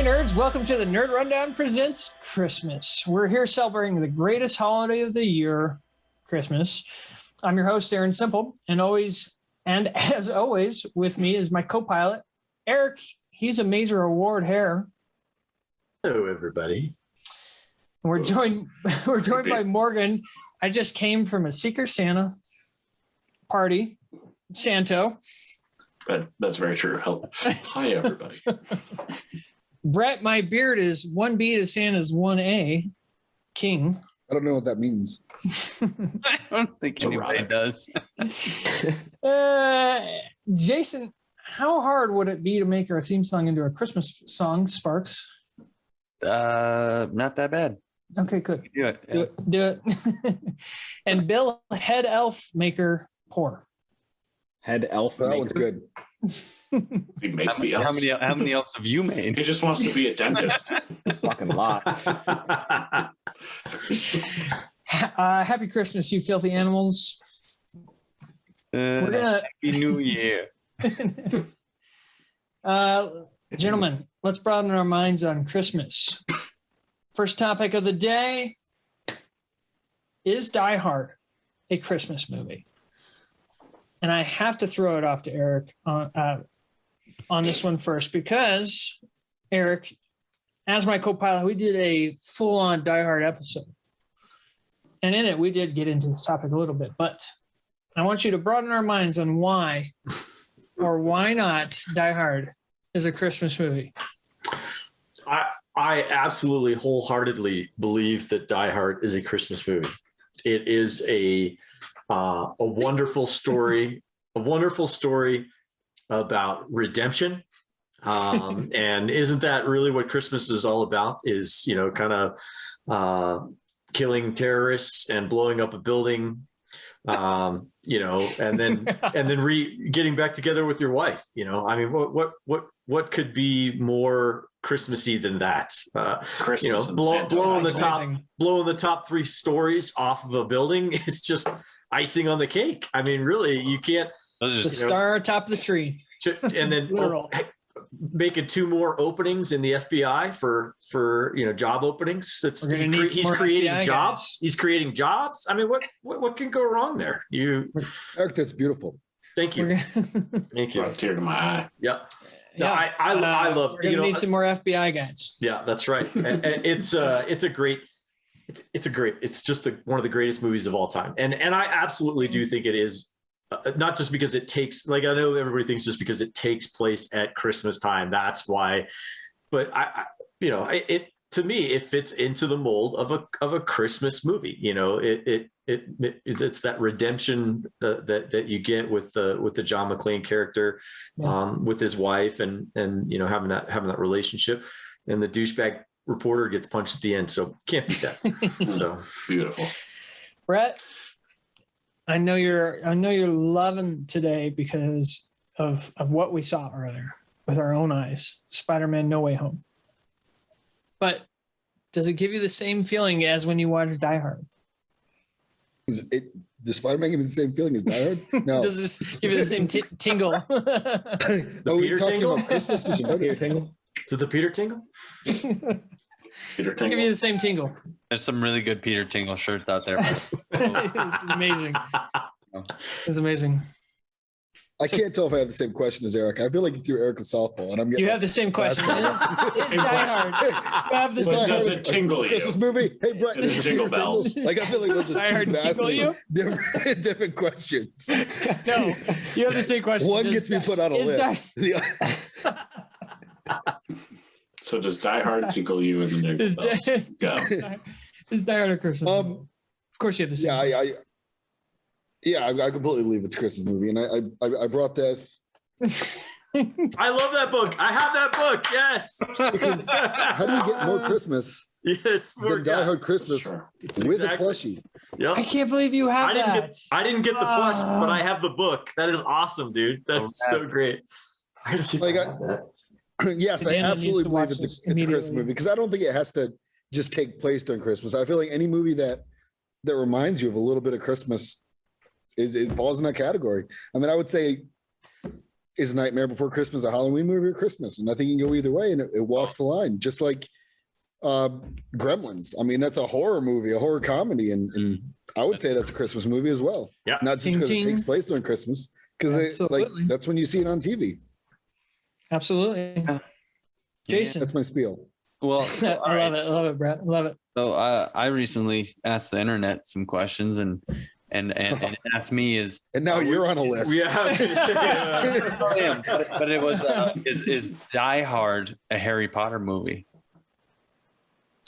nerds, welcome to the Nerd Rundown Presents Christmas. We're here celebrating the greatest holiday of the year, Christmas. I'm your host, Aaron Simple, and as always, with me is my co-pilot, Eric. He's a major award hair. Hello, everybody. We're joined by Morgan. I just came from a Secret Santa party, Santo. That's very true. Hi, everybody. Brett, my beard is 1B to Santa's 1A. King. I don't know what that means. I don't think anybody does. Jason, how hard would it be to make our theme song into a Christmas song, Sparks? Not that bad. Okay, good. Do it. Do it. And Bill, head elf maker, poor. Head elf. That one's good. We make the elves. How many elves have you made? He just wants to be a dentist. Fucking lot. Happy Christmas, you filthy animals. We're gonna Happy New Year. Gentlemen, let's broaden our minds on Christmas. First topic of the day: is Die Hard a Christmas movie? And I have to throw it off to Eric on this one first, because Eric, as my co-pilot, we did a full-on Die Hard episode. And in it, we did get into this topic a little bit, but I want you to broaden our minds on why or why not Die Hard is a Christmas movie. I absolutely wholeheartedly believe that Die Hard is a Christmas movie. It is a wonderful story, about redemption. And isn't that really what Christmas is all about? Is, kind of killing terrorists and blowing up a building, and then getting back together with your wife. I mean, what could be more Christmassy than that? Christmas blowing the top 3 stories off of a building is just icing on the cake. I mean, really, you can't. The star atop the tree. And then making 2 more openings in the FBI for job openings. He's creating jobs. Guys. He's creating jobs. I mean, what can go wrong there? Eric, that's beautiful. Thank you. Thank you. Brought a tear to my eye. Yep. No, I love. We're gonna need some more FBI guys. Yeah, that's right. And it's just one of the greatest movies of all time. And I absolutely do think it is. Not just because it takes, I know everybody thinks just because it takes place at Christmas time, that's why, but to me, it fits into the mold of a Christmas movie. It's that redemption that you get with the John McClane character, with his wife and having that relationship, and the douchebag reporter gets punched at the end. So can't beat that. So beautiful. Brett, I know you're loving today because of what we saw earlier with our own eyes, Spider-Man No Way Home. But does it give you the same feeling as when you watch Die Hard? Does Spider-Man give you the same feeling as Die Hard? No. Does this give you the same tingle? We're talking about Christmas or Spider-Man tingle? Is it the Peter Tingle? Peter Tingle. Give you the same tingle. There's some really good Peter Tingle shirts out there. It's amazing. It's amazing. I can't tell if I have the same question as Eric. I feel like you threw Eric a softball, and I'm getting. You have the same question. It's Die Hard. You have the same. Does it tingle you? Christmas movie. Hey, Brett. Does it jingle bells? I feel like those Die are Hard two tingle you? different questions. No, you have the same question. One gets me put on a list. So does Die Hard tickle you in the jingle bells? Go. Is Die Hard a Christmas movie? Of course you have the same question. I completely believe it's a Christmas movie, and I brought this. I love that book. I have that book. Yes. Because how do you get more Christmas than Die Hard Christmas with a plushie? Yep. I can't believe you have that. I didn't get the plush, but I have the book. That is awesome, dude. That's so great. Yes, I absolutely believe it's a Christmas movie, because I don't think it has to just take place during Christmas. I feel like any movie that reminds you of a little bit of Christmas it falls in that category. I mean, I would say is Nightmare Before Christmas a Halloween movie or Christmas? And I think you can go either way, and it walks the line, just like Gremlins. I mean, that's a horror movie, a horror comedy, and I would say that's a Christmas movie as well. Yeah. Not just because it takes place during Christmas, because that's when you see it on TV. Absolutely. Jason. That's my spiel. Well, I love it, Brett. I love it. So I recently asked the internet some questions and it asked me and now you're on a list. Yeah. but it was is Die Hard a Harry Potter movie?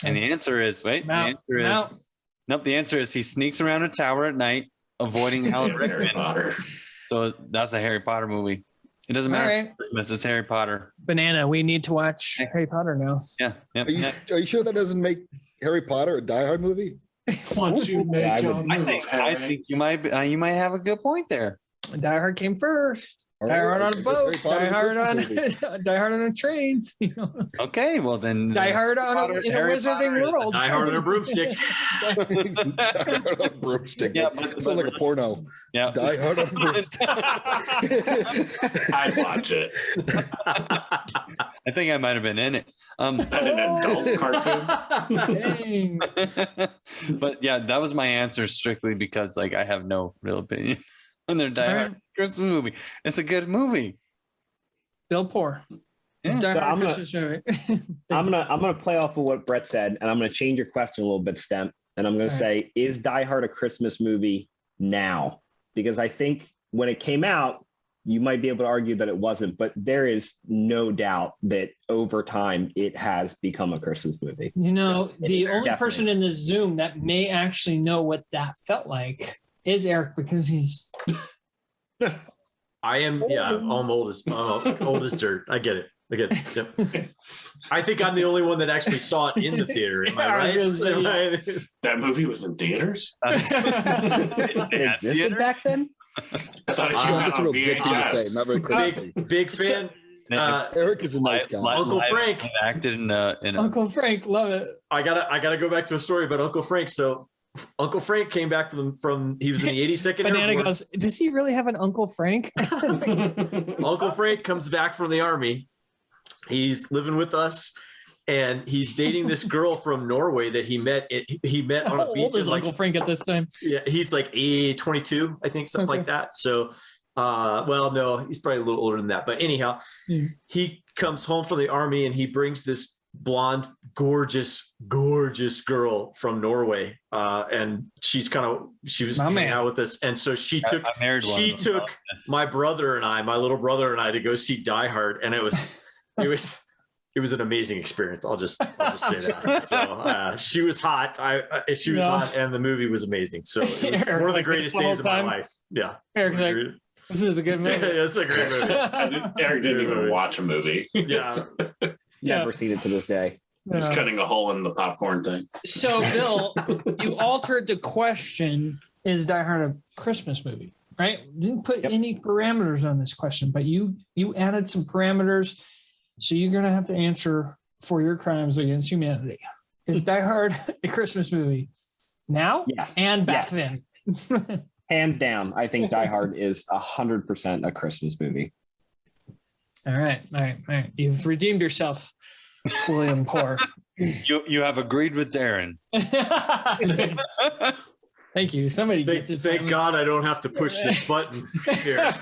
And the answer is nope. The answer is he sneaks around a tower at night, avoiding Alan Rickman. So that's a Harry Potter movie. It doesn't matter. Right. Christmas, it's Harry Potter. Banana, we need to watch Harry Potter now. Yeah. Are you sure that doesn't make Harry Potter a Die Hard movie? Once you make your move, I think you might have a good point there. Die Hard came first. All Die Hard right, on a boat. Die Hard on a train. Okay, well then. Die Hard in a wizarding world. Die Hard on a broomstick. Die Hard on a broomstick. Yeah, it sounds like a porno. Yeah. Die Hard on a broomstick. I'd watch it. I think I might have been in it. An adult cartoon. Dang. But yeah, that was my answer strictly because I have no real opinion on their Die Hard Christmas movie. It's a good movie. Bill Poor. Yeah. Die So Hard Christmas movie. I'm gonna play off of what Brett said, and I'm gonna change your question a little bit, Stem. And I'm gonna say, is Die Hard a Christmas movie now? Because I think when it came out, you might be able to argue that it wasn't, but there is no doubt that over time it has become a Christmas movie. The only Definitely. person in this Zoom that may actually know what that felt like is Eric, because he's. I am, I'm old as dirt. I get it. Yep. I think I'm the only one that actually saw it in the theater. Am I right? That movie was in theaters? It existed back then? I thought it That's came a out on real dick thing to say. VHS. Not very crazy. Big fan. Eric is a nice guy. Uncle Frank acted in a Uncle Frank, love it. I gotta go back to a story about Uncle Frank. So Uncle Frank came back from he was in the 82nd Banana Airborne. goes, does he really have an Uncle Frank? Uncle Frank comes back from the army. He's living with us, and he's dating this girl from Norway that he met on How a beach. old is Uncle Frank at this time? Yeah, he's 22, I think, something like that. So, well, no, he's probably a little older than that. But anyhow, he comes home from the army and he brings this blonde, gorgeous girl from Norway. And she was hanging out with us. And so she took my little brother and I to go see Die Hard. And it was an amazing experience. I'll just say that. So she was hot. She was hot, and the movie was amazing. So it was one of the greatest days of my life. Yeah, Eric's like, this is a good movie. Yeah, it's a great movie. Eric didn't even watch a movie. Yeah, Never seen it to this day. He's cutting a hole in the popcorn thing. So, Bill, you altered the question: is Die Hard a Christmas movie? Right? Didn't put any parameters on this question, but you added some parameters. So you're going to have to answer for your crimes against humanity. Is Die Hard a Christmas movie now? Yes. And back then? Hands down, I think Die Hard is 100% a Christmas movie. All right. You've redeemed yourself, William Poor. You have agreed with Darren. Thank you. Somebody gets it. Thank God I don't have to push this button here.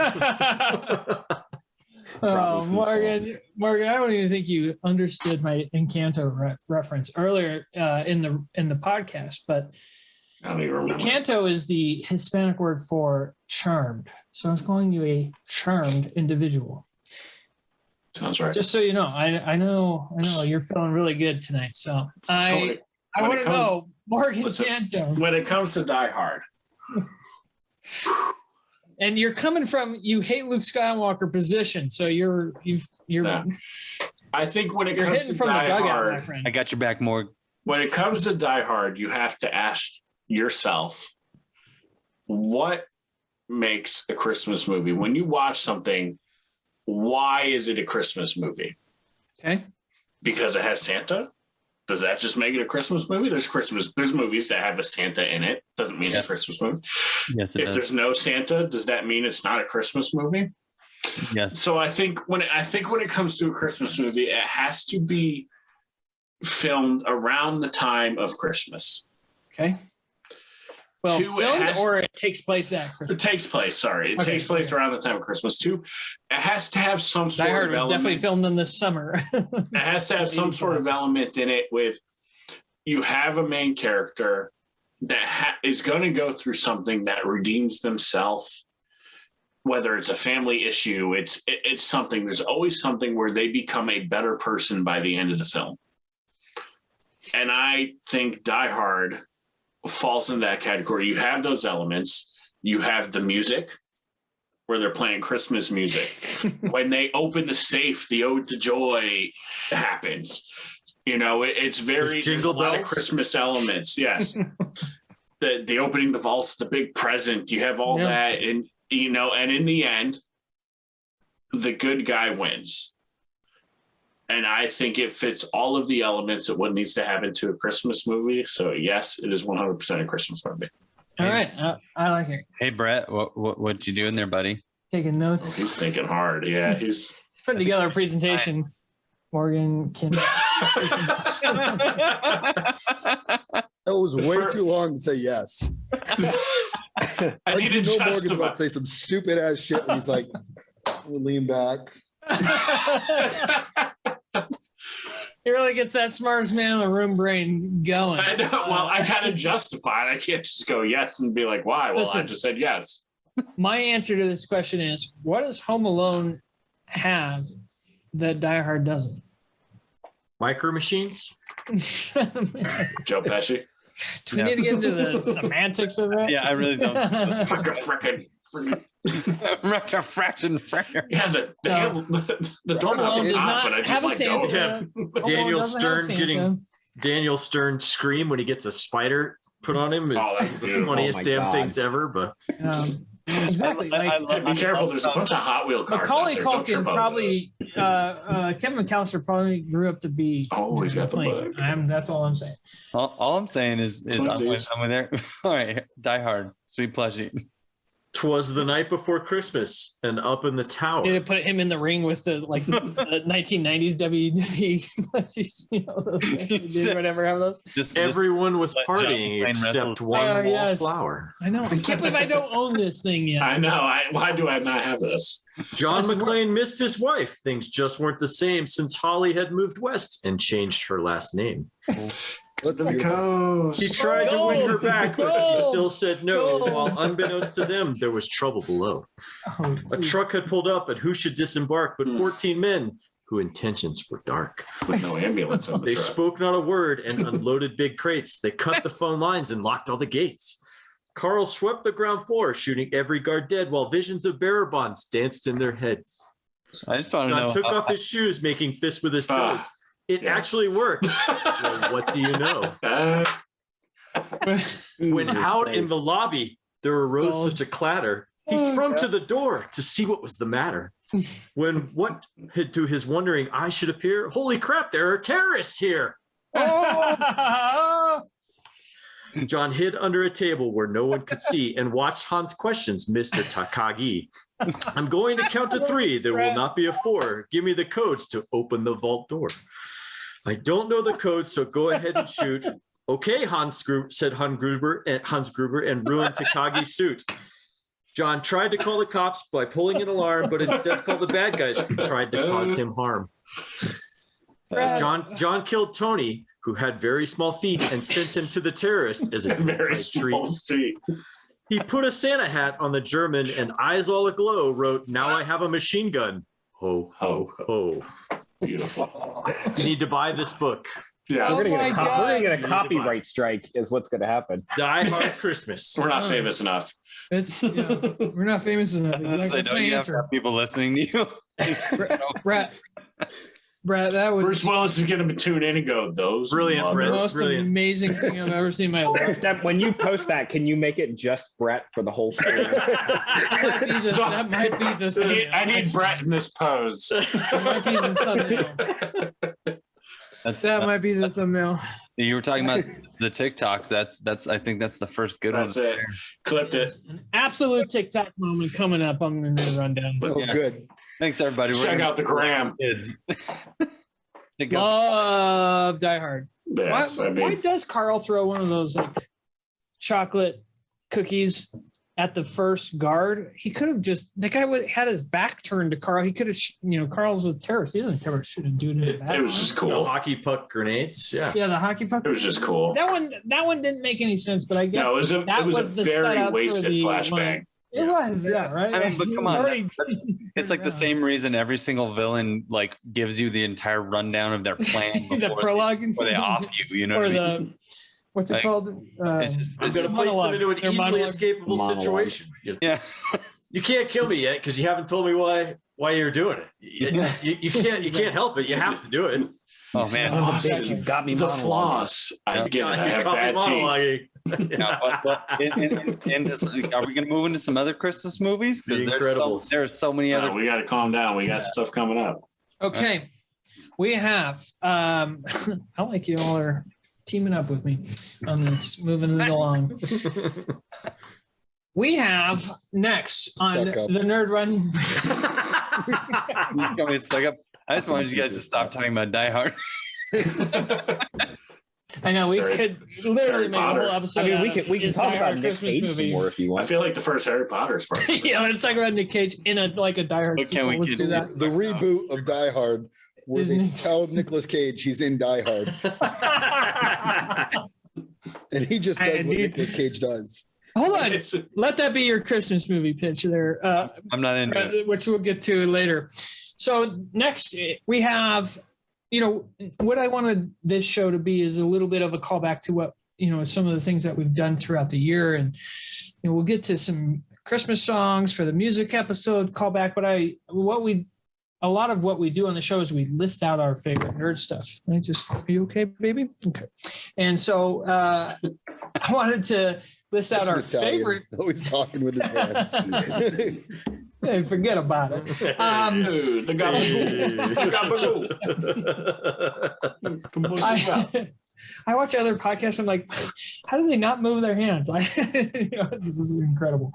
Oh, Morgan, I don't even think you understood my Encanto reference earlier in the podcast, but I don't even remember. Encanto is the Hispanic word for charmed. So I was calling you a charmed individual. Sounds right. Just so you know, I know you're feeling really good tonight. So I want to know, Morgan Santo. When it comes to Die Hard. And you're coming from, you hate Luke Skywalker position, so you're. I think when it you're comes hitting to from Die the dugout, Hard, my friend. I got your back, Morg. when it comes to Die Hard, you have to ask yourself, what makes a Christmas movie? When you watch something, why is it a Christmas movie? Okay. Because it has Santa? Does that just make it a Christmas movie? There's movies that have a Santa in it. Doesn't mean it's a Christmas movie. Yes, if there's no Santa, does that mean it's not a Christmas movie? Yes. So I think when it comes to a Christmas movie, it has to be filmed around the time of Christmas. Okay. Well, Two, filmed or it takes place at It Christmas. takes place. Sorry, it takes place around the time of Christmas. Two, it has to have some Die sort Hard of was definitely element. filmed in the summer. It has to have some sort of element in it with you have a main character that is going to go through something that redeems themselves. Whether it's a family issue, it's something. There's always something where they become a better person by the end of the film. And I think Die Hard falls in that category. You have those elements. You have the music, where they're playing Christmas music. When they open the safe, the Ode to Joy happens. You know, it's very there's a lot of Christmas elements. Yes. the opening the vaults, the big present, you have all that. And, you know, and in the end, the good guy wins. And I think it fits all of the elements of what needs to happen to a Christmas movie. So yes, it is 100% a Christmas movie. All right. I like it. Hey, Brett, what you doing there, buddy? Taking notes. Oh, he's thinking hard. Yeah, he's putting together a presentation. Morgan can. That was way too long to say yes. I need to Morgan's about to say some stupid ass shit, and he's like, we'll lean back. He really gets that smartest man in the room brain going. I know. Well, I gotta justify it. I can't just go yes and be like, why? Well, listen, I just said yes. My answer to this question is, what does Home Alone have that Die Hard doesn't? Micro Machines? Joe Pesci? Do we need to get into the semantics of that? Yeah, I really don't. Frickin'. Fraction. Yeah, the doorbell is hot, but I just like go. Yeah. Daniel Stern scream when he gets a spider put on him is the funniest damn things ever. But exactly. Be careful. There's a bunch of Hot Wheel cars. Macaulay Culkin probably, Kevin McAllister probably grew up to be. Oh, he's got the bug. That's all I'm saying. All I'm saying is I'm with there. All right, Die Hard, Sweet Pleasure. 'Twas the night before Christmas, and up in the tower. They put him in the ring with the 1990s WWE, you know, those whatever have those. Everyone was partying except one wallflower. I know. I can't believe I don't own this thing yet. I know. Why do I not have this? John McClane missed his wife. Things just weren't the same since Holly had moved west and changed her last name. He tried to win her back, but she still said no. While unbeknownst to them, there was trouble below. A truck had pulled up, and who should disembark but 14 men whose intentions were dark. With no ambulance on the They truck. spoke not a word and unloaded big crates. They cut the phone lines and locked all the gates. Carl swept the ground floor, shooting every guard dead, while visions of bearer bonds danced in their heads. I just want to know. John took off his shoes, making fists with his toes. It actually worked. Well, what do you know? When out in the lobby, there arose such a clatter. He sprung to the door to see what was the matter. When what to his wondering eye should appear, holy crap, there are terrorists here. John hid under a table where no one could see and watched Hans questions Mr. Takagi. I'm going to count to 3. There will not be a 4. Give me the codes to open the vault door. I don't know the codes, so go ahead and shoot. Okay, said Hans Gruber and ruined Takagi's suit. John tried to call the cops by pulling an alarm, but instead called the bad guys who tried to cause him harm. John killed Tony, who had very small feet, and sent him to the terrorists as a very treat. He put a Santa hat on the German and eyes all aglow wrote, "Now I have a machine gun. Ho, ho, ho." Beautiful. You need to buy this book. Yeah, we're gonna get a copyright strike is what's gonna happen. Die Hard Christmas. We're not famous enough. We're not famous enough. Exactly. Don't you have to have people listening to you? Brett, that was Bruce Willis is going to tune in and go, "Those brilliant, the Brett, most amazing thing I've ever seen in my life." When you post that, can you make it just Brett for the whole story? That might be the thumbnail. I need Brett in this pose. That might be the thumbnail. That might be the thumbnail. You were talking about the TikToks. That's I think that's the first good That's one. it. Clipped it. An absolute TikTok moment coming up on the new rundown. That was good. Thanks, everybody. Check out the gram. Kids. Love Die Hard. Yes, Why does Carl throw one of those like chocolate cookies at the first guard? He could have just, the guy had his back turned to Carl. He could have, Carl's a terrorist. He doesn't ever shoot a dude in the back. It was just cool. The hockey puck grenades. Yeah. Yeah, the hockey puck. It was just cool. That one didn't make any sense, but I guess No, it was a very wasted flashbang. It was, yeah, right. I mean, but come on, it's like the same reason every single villain like gives you the entire rundown of their plan the prologue, before they off you, you know, or the what's it called? I'm going to place them into an easily escapable situation. Yeah, you can't kill me yet because you haven't told me why you're doing it. You can't help it. You have to do it. Oh man, you got me. The floss. I get it. I have bad teeth. Yeah, are we going to move into some other Christmas movies? Because there are so many other. We got to calm down. We got stuff coming up. Okay, we have. I like you all are teaming up with me on this, moving it along. We have next on the Nerd Run. I just wanted you guys to stop talking about Die Hard. I know we could literally make a whole episode. I mean, we can talk about Nick Cage some more if you want. I feel like the first Harry Potter is part. Yeah, let's talk about Nick Cage in a Die Hard. Okay, let's do that. The reboot of Die Hard, where they tell Nicolas Cage he's in Die Hard, and he just does what Nicolas Cage does. Hold on, let that be your Christmas movie pitch there. I'm not into it. Which we'll get to later. So next we have. What I wanted this show to be is a little bit of a callback to what, some of the things that we've done throughout the year. And, we'll get to some Christmas songs for the music episode callback. But a lot of what we do on the show is we list out our favorite nerd stuff. Are you okay, baby? Okay. And so I wanted to list out our favorite. Always talking with his hands. Hey, forget about it. I watch other podcasts. I'm like, how do they not move their hands? This is incredible.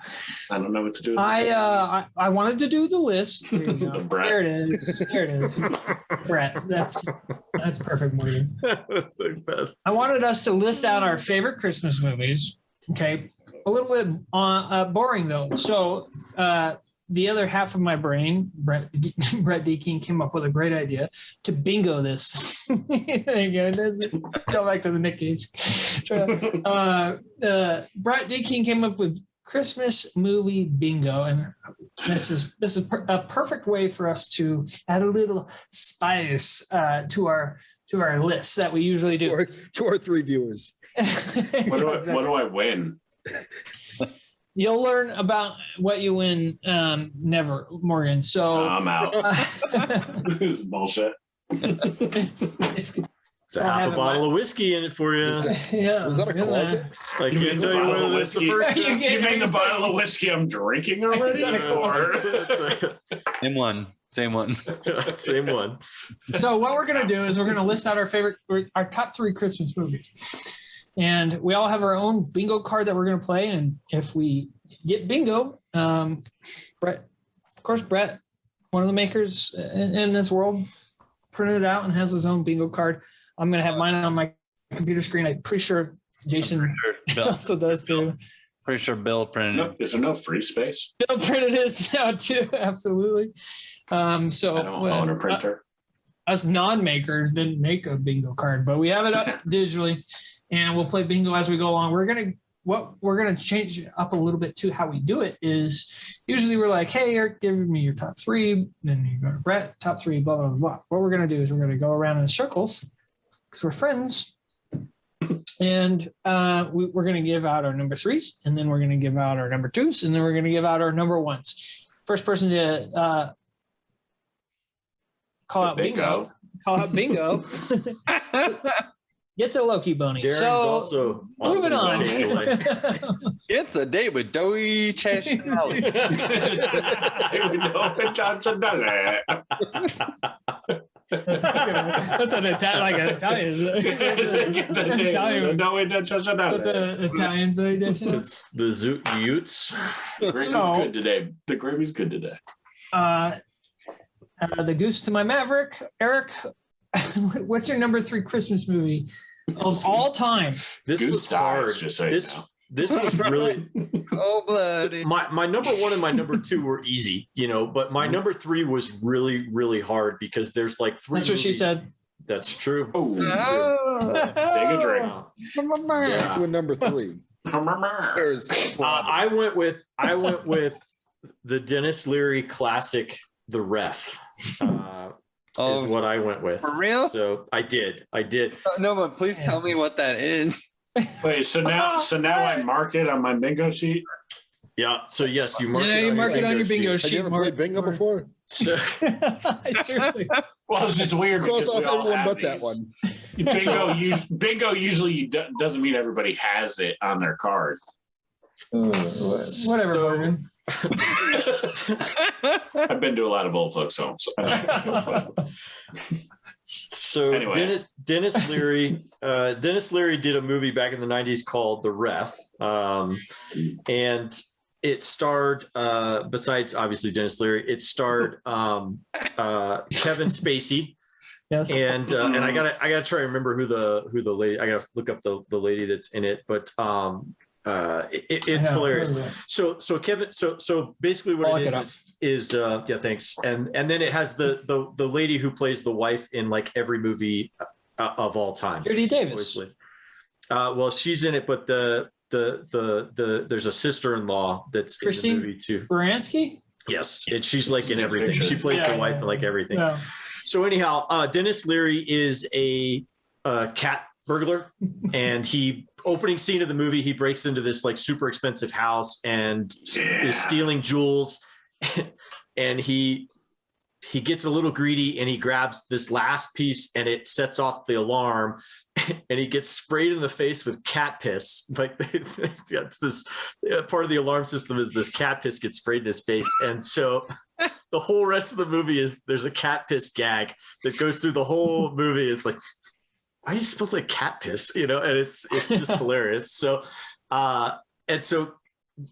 I don't know what to do. I wanted to do the list. There you go. There it is. Brett. That's perfect, Morgan. That's the best. I wanted us to list out our favorite Christmas movies. Okay, a little bit boring though. So. The other half of my brain, Brett D. King, came up with a great idea to bingo this. There you go. Go back to the Nick Cage. Brett D. King came up with Christmas movie bingo, and this is a perfect way for us to add a little spice to our list that we usually do. To our three viewers. What do I win? You'll learn about what you win never, Morgan. So I'm out. This is bullshit. It's a half a bottle of whiskey in it for you. Is that a closet? I can't tell you whether that's the first time. You mean the bottle of whiskey I'm drinking already? Same one. Same one. So what we're going to do is we're going to list out our top 3 Christmas movies. And we all have our own bingo card that we're going to play. And if we get bingo, Brett, one of the makers in this world, printed it out and has his own bingo card. I'm going to have mine on my computer screen. I'm pretty sure Jason also does too. Pretty sure Bill printed it. Is there no free space? Bill printed his out too. Absolutely. So I don't own a printer. Us non-makers didn't make a bingo card, but we have it up digitally. And we'll play bingo as we go along. What we're gonna change it up a little bit to how we do it is usually we're like, hey, Eric, give me your top 3. Then you go to Brett, top 3, blah, blah, blah. What we're gonna do is we're gonna go around in circles because we're friends. And we're gonna give out our number 3s, and then we're gonna give out our number 2s, and then we're gonna give out our number 1s. First person to call out bingo. Gets a Loki Boney. Darren's also moving on. It's a day with Doey Cheshnelli. That's an Italian. Italian edition. It's the Utes. The gravy's good today. The Goose to my Maverick. Eric, what's your number 3 Christmas movie of all time? This Goose was hard. dies, just so you know. This was really Oh, bloody. my number 1 and my number 2 were easy, but my number 3 was really, really hard because there's like 3. That's what she said. That's true. Oh, take a drink. Yeah. To a number 3. There's I went with the Dennis Leary classic, The Ref. Is what I went with. For real? So I did. No, but please tell me what that is. Wait, so now I mark it on my bingo sheet. Yeah. So yes, you mark Yeah, it. you mark it on your bingo Have sheet. you ever played bingo before? Seriously. Well, it's just weird. Cross because we off all everyone have but that these. one. Bingo usually doesn't mean everybody has it on their card. Whatever, Morgan. I've been to a lot of old folks' homes. So Anyway. Dennis Leary did a movie back in the 90s called The Ref. And it starred, besides obviously Dennis Leary, it starred Kevin Spacey. Yes. And I gotta try to remember who the lady. I gotta look up the lady that's in it, but it's hilarious. So Kevin, so basically what it is yeah, thanks. And then it has the lady who plays the wife in like every movie of all time. Judy Davis. Well, she's in it, but there's a sister-in-law that's Christine in the movie too. Baranski? Yes, and she's like in everything. She plays the wife in like everything. Yeah. So anyhow, Dennis Leary is a cat burglar, and opening scene of the movie, he breaks into this like super expensive house and is stealing jewels, and he gets a little greedy and he grabs this last piece and it sets off the alarm, and he gets sprayed in the face with cat piss. Like it's this part of the alarm system is this cat piss gets sprayed in his face, and so the whole rest of the movie is there's a cat piss gag that goes through the whole movie. It's like, why are you supposed to like cat piss? And it's just hilarious. So so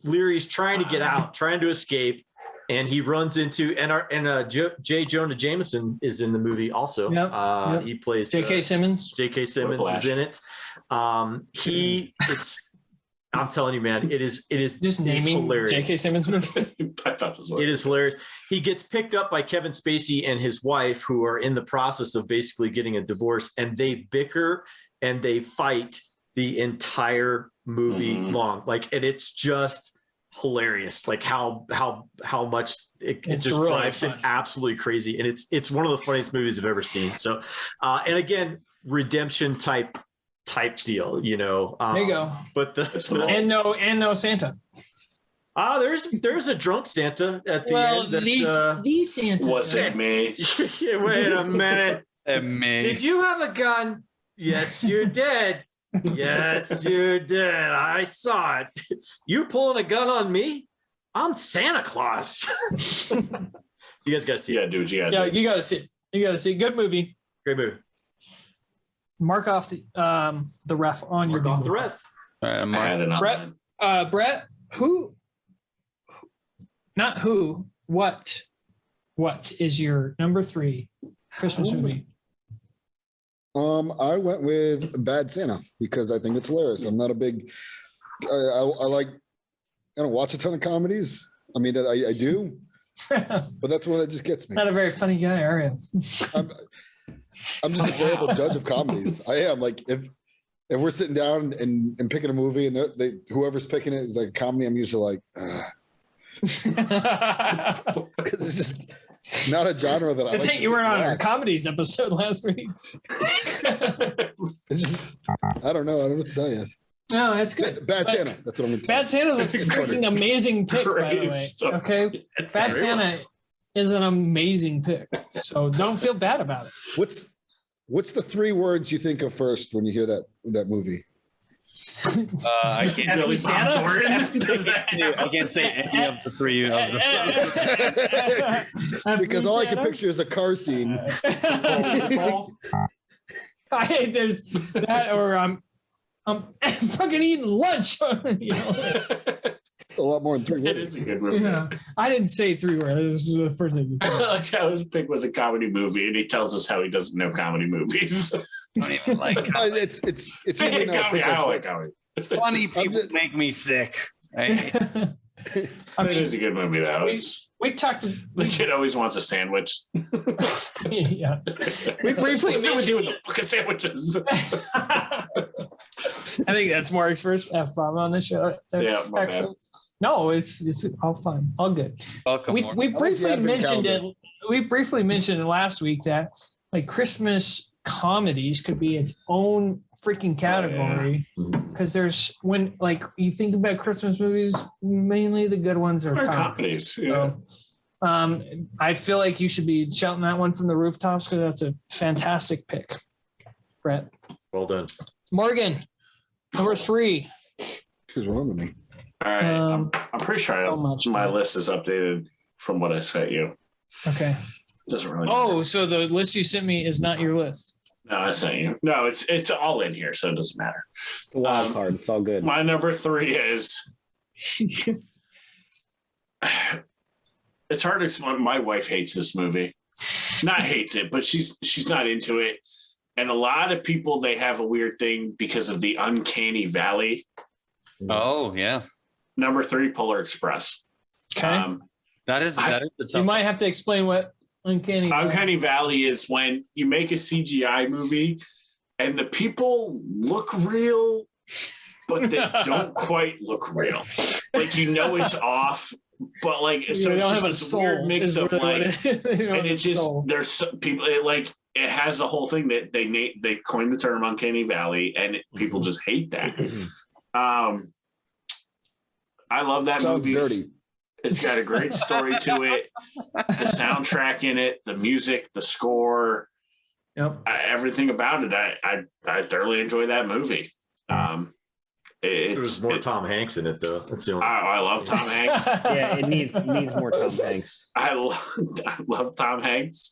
Leary's trying to get out, trying to escape, and he runs into J. Jonah Jameson is in the movie also. Yep. He plays J.K. Simmons. J.K. Simmons is in it. I'm telling you, man, it is Just naming hilarious. J.K. Simmons movie. I thought this was It is hilarious. He gets picked up by Kevin Spacey and his wife, who are in the process of basically getting a divorce, and they bicker and they fight the entire movie long. Like, and it's just hilarious. Like how much it just really drives him absolutely crazy. And it's one of the funniest movies I've ever seen. So, and again, redemption type deal, There you go. But And no Santa. There's a drunk Santa at the end. These Santa. Was it me? Wait a minute. Me. Did you have a gun? Yes, you did. Yes, you did. I saw it. You pulling a gun on me? I'm Santa Claus. You guys gotta see it. Yeah, dude, you gotta Yeah, do it. you gotta see it. You gotta see it. Good movie. Great movie. Mark off the ref on your Mark off bingo. the ref. All right, I'm I had it on Brett, mine. Brett, what is your number 3 Christmas movie? I went with Bad Santa because I think it's hilarious. I'm not a big. I don't watch a ton of comedies. I mean, I do, but that's one that just gets me. Not a very funny guy, are you? I'm just a terrible judge of comedies. I am. Like if we're sitting down and picking a movie and whoever's picking it is like a comedy, I'm usually like, because it's just not a genre that I I like. think you weren't on our watch. comedies episode last week. It's just, I don't know. I don't know what to tell you. No, that's good. Bad But Santa. That's what I'm going to tell Bad Santa's a freaking amazing pick, by the Great way. stuff. Okay, It's Bad very Santa is an amazing pick, so don't feel bad about it. What's the 3 words you think of first when you hear that movie? I can't Happy really Santa? I can't say any of the 3 of the Because all I can picture is a car scene. There's that, or I'm fucking eating lunch. You know? It's a lot more than 3 It words. is a good movie. Yeah, I didn't say 3 words. This is the first thing. Like how his pick was a comedy movie, and he tells us how he doesn't know comedy movies. I don't even like It's easy now to Comedy, pick I don't up. like comedy. funny people make me sick. Right? I It mean, is a good movie though. we talked. The kid always wants a sandwich. Yeah, we briefly What's it with you with mentioned. the fucking sandwiches? I think that's Mark's first F-bomb on the show. Yeah, my bad. Actually. No, it's all fine, all good. Welcome. We Mark. briefly advent mentioned it. calendar. We briefly mentioned it last week that like Christmas comedies could be its own freaking category because there's when like you think about Christmas movies, mainly the good ones are Or comedies. comedies. Yeah. So, I feel like you should be shouting that one from the rooftops because that's a fantastic pick, Brett. Well done. Morgan, number 3. Who's wrong with me? All right. I'm pretty sure so much, my man. list is updated from what I sent you. Okay. Doesn't really. Oh, so the list you sent me is not your list. No, I sent you. No, it's all in here, so it doesn't matter. The wild card. It's all good. My number 3 is. It's hard to explain. My wife hates this movie. Not hates it, but she's not into it. And a lot of people, they have a weird thing because of the uncanny valley. Oh yeah, Number 3, Polar Express. Okay. that is the You tough. might have to explain what Uncanny Valley is when you make a CGI movie and the people look real, but they don't quite look real. Like it's off, but like so You don't it's have just a this soul. weird mix is of really what like, it is. You don't and have it's a just soul. there's some people it has the whole thing that they coined the term Uncanny Valley, and people just hate that. I love that Sounds movie. dirty. It's got a great story to it. The soundtrack in it, the music, the score, Yep. everything about it. I thoroughly enjoy that movie. There's more Tom Hanks in it, though. That's the only. I love Tom Hanks. Yeah, it needs more Tom Hanks. I love Tom Hanks.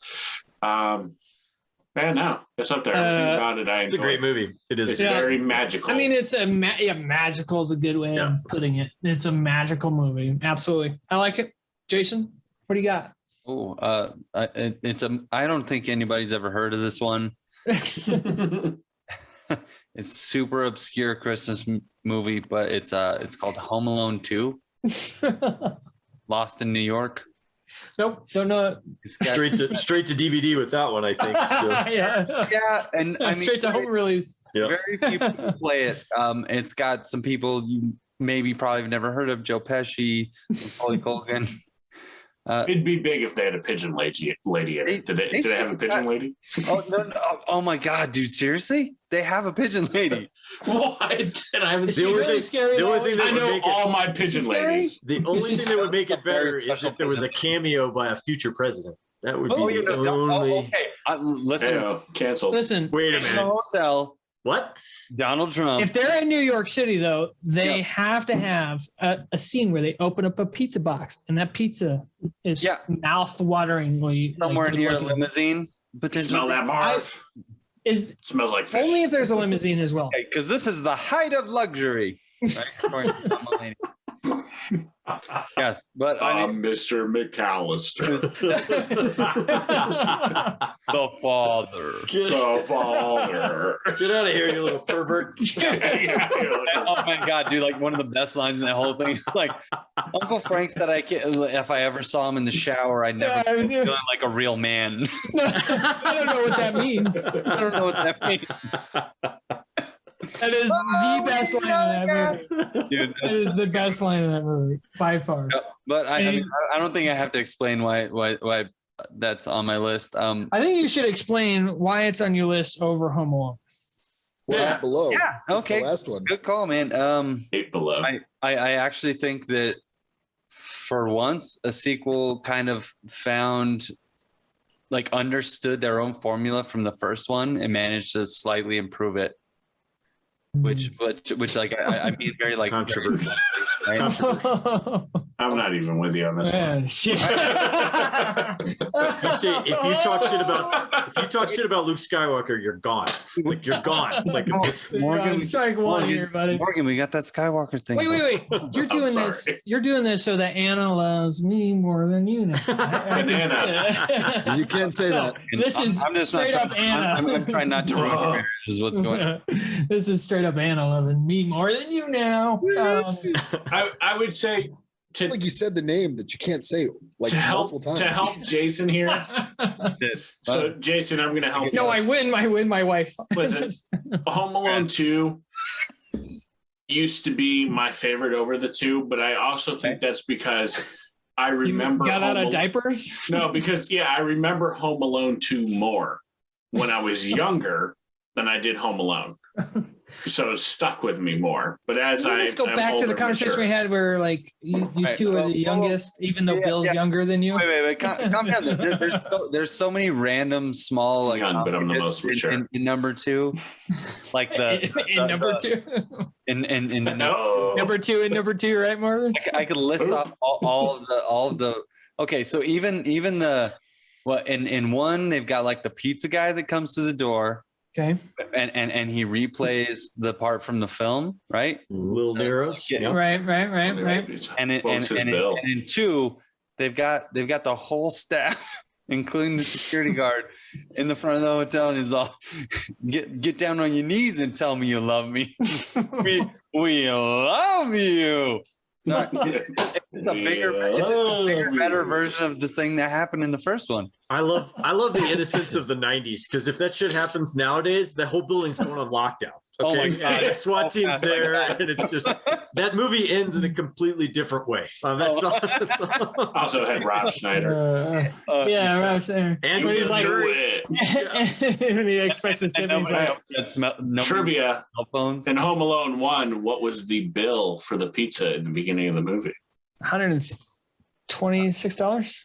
Man, no, it's up there. Everything about it, I enjoy. It's a great movie. It is. It's Yeah. very magical. I mean, it's magical is a good way of putting it. It's a magical movie. Absolutely. I like it. Jason, what do you got? Oh, I don't think anybody's ever heard of this one. It's super obscure Christmas movie, but it's called Home Alone 2, Lost in New York. Nope, don't know it. It's got, straight to DVD with that one, I think. So. yeah, and I mean, straight to home release. Yeah. very few people play it. It's got some people you probably have never heard of: Joe Pesci, Macaulay Culkin. It'd be big if they had a pigeon lady in it. Do they have a pigeon lady? Oh no! Oh my God, dude! Seriously, they have a pigeon lady. What? And I haven't Is seen she only really thing- scary? the only though? thing that I would know make it- all my pigeon Scary? ladies. The only thing that would make it better is Very if there was a cameo by a future president. That would be Oh, you the know, only. okay. Listen, Yeah, canceled. Listen, Wait a in the minute. hotel, What? Donald Trump. if they're in New York City, though, they have to have a scene where they open up a pizza box, and that pizza is mouth-wateringly somewhere like, near a looking. limousine, potentially. Smell that, Marv? Is Smells like fish. only if there's a limousine as well. Because this is the height of luxury. Right? According to Tom Mulaney. Yes, but I mean, Mr. McAllister. the father. The father. Get out of here, you little pervert. Oh my God, dude! Like one of the best lines in the whole thing is like, Uncle Frank said, "I can't. If I ever saw him in the shower, I'd never feel feeling like a real man." I don't know what that means. I don't know what that means, That is the best line in that movie. dude. That is the best line in that movie by far. But I mean, I don't think I have to explain why that's on my list. I think you should explain why it's on your list over Home Alone. Well, Yeah. below. Yeah, It's okay. The last one. Good call, man. 8 below. I actually think that for once a sequel kind of found like understood their own formula from the first one and managed to slightly improve it. Which like I mean very like Controversial. right? I'm not even with you on this one. If you talk shit about Luke Skywalker, you're gone. Like you're gone. Like Morgan, strike one here, buddy. Morgan, we got that Skywalker thing. Wait. You're doing this. You're doing this so that Anna loves me more than you know. Anna. You can't say that. This is straight up Anna. I'm going to try not to ruin your marriage, is what's going on. This is straight up Anna loving me more than you know. I would say Like you said the name that you can't say like multiple times. To help Jason here. So Jason, I'm going to help. No, I win my wife. Listen, Home Alone 2 used to be my favorite over the two, but I also think that's because I remember you got out of diapers. No, because I remember Home Alone 2 more when I was younger than I did Home Alone. So it stuck with me more. But let's go back to the conversation we had where like you two are the youngest, even though Bill's younger than you. Wait, calm down. There's so many random small like but I'm the most mature. In number two, like number two. Number two and number two, right, Marvin? I could list off all of the. Okay, so even the in one they've got like the pizza guy that comes to the door. Okay. And he replays the part from the film, right? Little Nero's. Right. And in two, they've got the whole staff, including the security guard, in the front of the hotel, and he's all, get down on your knees and tell me you love me. we love you. It's a bigger, better version of this thing that happened in the first one. I love the innocence of the 90s, because if that shit happens nowadays, the whole building's going on lockdown. Okay, Oh my God. the SWAT team's there, and it's just that movie ends in a completely different way. That's all. Also had Rob Schneider. Rob Schneider. And when he's like, and he expects his tip. He's like, trivia. In Home Alone 1, what was the bill for the pizza at the beginning of the movie? $126.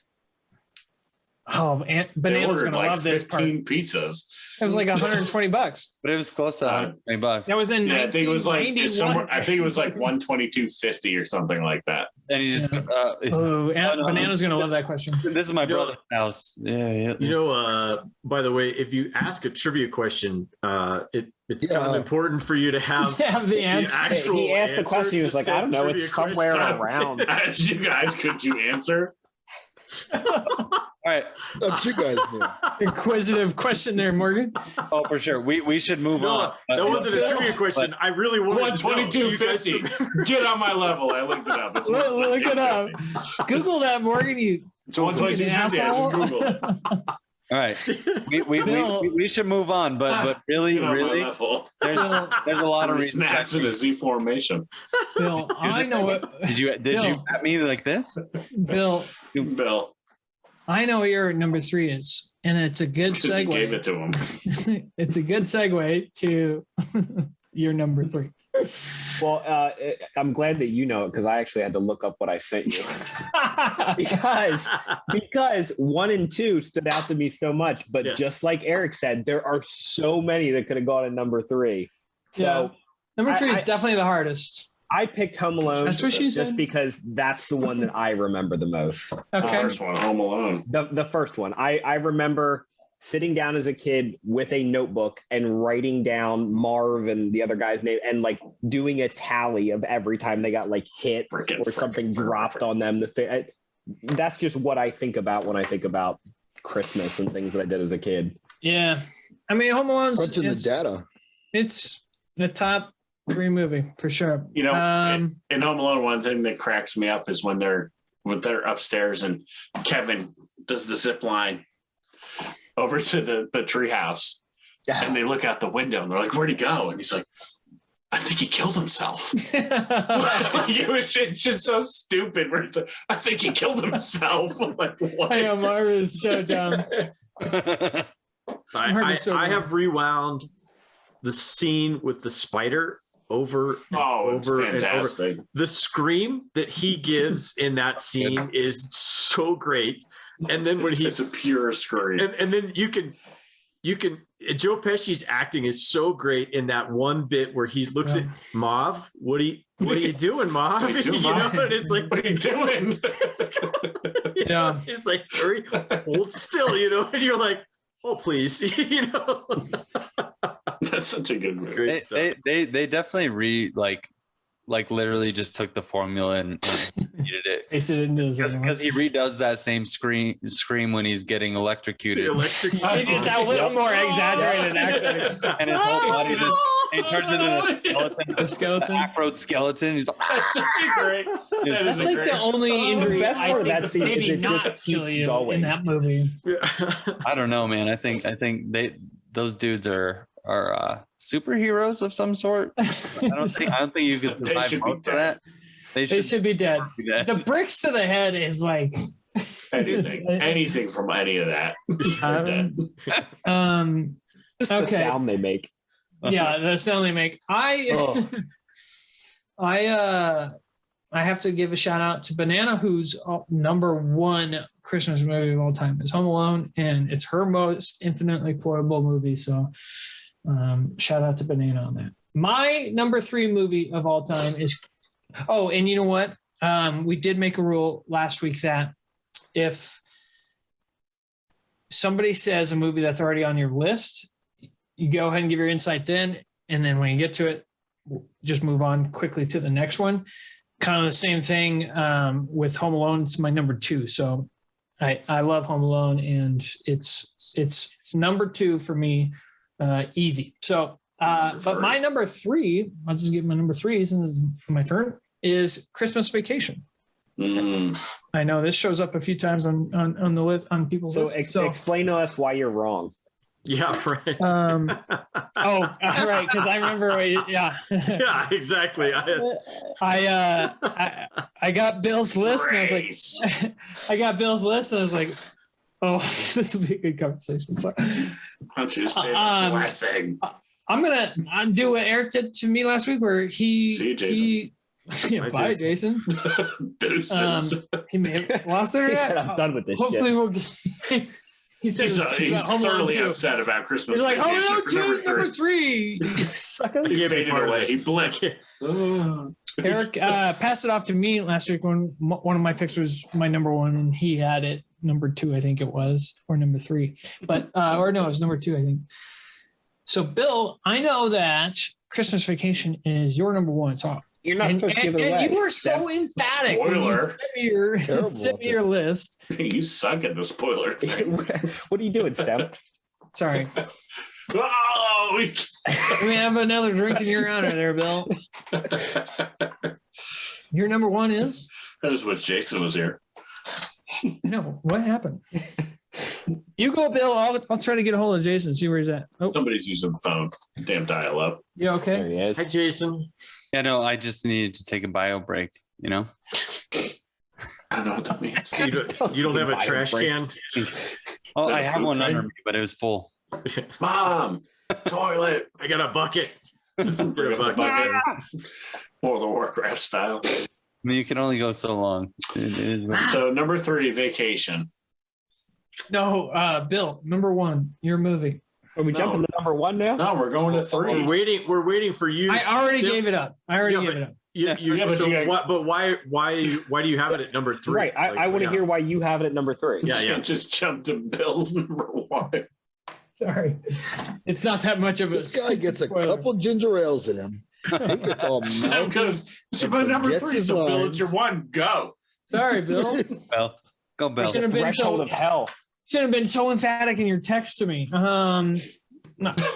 Oh, Banana's gonna love this part. Pizzas. It was like $120, but it was close to $120. That was in I think it was like somewhere. I think it was like $122.50 or something like that. And he just Banana's gonna love that question. This is my brother's house. Yeah. You know, by the way, if you ask a trivia question, it's kind of important for you to have the answer. He asked the question. He was like, I don't know. It's somewhere around. As you guys, could you answer? All right. That's you guys do. Inquisitive question there, Morgan. Oh, for sure. We should move on. That wasn't a trivia question. I really wanted to know. $122.50. Get on my level. I looked it up. It's look it up. Google that, Morgan. It's $122.50. Google it. All right, we should move on, but really, there's a lot of reasons. Snaps in a Z formation. Bill, I know what. Did you at me like this? Bill, I know what your number 3 is, and it's a good segue. You gave it to him. It's a good segue to your number 3. Well, I'm glad that you know it, because I actually had to look up what I sent you. because 1 and 2 stood out to me so much, but just like Eric said, there are so many that could have gone in number 3. So number 3 is definitely the hardest. I picked Home Alone. That's what she said. Just because that's the one that I remember the most. Okay. The first one, Home Alone. The first one. I remember sitting down as a kid with a notebook and writing down Marv and the other guy's name and like doing a tally of every time they got like hit or something dropped on them. That's just what I think about when I think about Christmas and things that I did as a kid. Yeah. I mean, Home Alone's crunching the data. It's the top 3 movie for sure. You know, in Home Alone, one thing that cracks me up is when they're upstairs and Kevin does the zip line over to the treehouse, and they look out the window and they're like, "Where'd he go?" And he's like, "I think he killed himself." It's just so stupid. Where it's like, "I think he killed himself." I'm like, what? I know, Marv is so dumb. I have rewound the scene with the spider over and over. The scream that he gives in that scene is so great. And then when it's a pure scream. And then you can Joe Pesci's acting is so great in that one bit where he looks at Mav. What are you doing, Mav? What are you doing, Mav? And it's like, what are you doing? Yeah. It's like, hurry, hold still, and you're like, oh, please, That's such a good movie. Great stuff. They definitely literally just took the formula and repeated it. Because he redoes that same scream when he's getting electrocuted. It's a little more exaggerated, actually. And his whole body just turns into a skeleton. Afro skeleton. He's like, that's such a great. That's like the only injury the best part of that scene maybe is it not just kill keeps you going. in that movie. I don't know, man. I think those dudes are superheroes of some sort. I don't think you could survive most of that. They should be dead. The bricks to the head is like anything from any of that. Just the sound they make. Yeah, the sound they make. I have to give a shout out to Banana, whose number one Christmas movie of all time is Home Alone, and it's her most infinitely quotable movie. So shout out to Banana on that. My number 3 movie of all time is, and you know what? We did make a rule last week that if somebody says a movie that's already on your list, you go ahead and give your insight then, and then when you get to it, just move on quickly to the next one. Kind of the same thing with Home Alone. It's my number 2. So I love Home Alone, and it's number 2 for me, easy. So, but my number 3, I'll just give my number 3 since it's my turn, is Christmas Vacation. I know this shows up a few times on the list, on people's lists. So explain to us why you're wrong. Yeah, right. Right, because I remember. Yeah. Yeah, exactly. I got Bill's list, and I was like, oh, this will be a good conversation. So, why don't you say last thing? I'm gonna do what Eric did to me last week, where See you, Jason. Bye, Jason. He may have lost there. He said, I'm done with this. Hopefully, we'll get. He's thoroughly upset about Christmas. He's like, oh no, number 3. He faded away. He blinked. Eric passed it off to me last week when one of my picks was my number 1, and he had it number 2, I think it was, or number 3. But or no, it was number 2, I think. So, Bill, I know that Christmas Vacation is your number 1. So you're not supposed to give it away. And you were so emphatic. Spoiler. Send me your list. You suck at the spoiler thing. What are you doing, Steph? Sorry. Oh, Let me have another drink in your honor there, Bill. Your number 1 is? I just wish Jason was here. No, what happened? You go, Bill. I'll try to get a hold of Jason, see where he's at. Oh. Somebody's using the phone. Damn dial-up. You okay? There he is. Hi, Jason. Yeah, no, I just needed to take a bio break, I don't know what that means. You don't have a trash can? Oh, I have one under me, but it was full. Mom, toilet. I got a bucket. Bring up the bucket. World of Warcraft style. I mean, you can only go so long. So number 3, Vacation. No, Bill, number 1, your movie. Are we jumping to number 1 now? No, we're going to 3. We're waiting for you. I already gave it up. Why do you have it at number 3? Right. I want to hear why you have it at number 3. Yeah. Just jump to Bill's number 1. Sorry. It's not that much of a This guy gets spoiler. a couple ginger ales in him. He gets all mouthy. Because it's my number 3, so Bill, it's your 1. Go. Sorry, Bill. Well, go Bill. Should have been Threshold of hell. Should have been so emphatic in your text to me. No.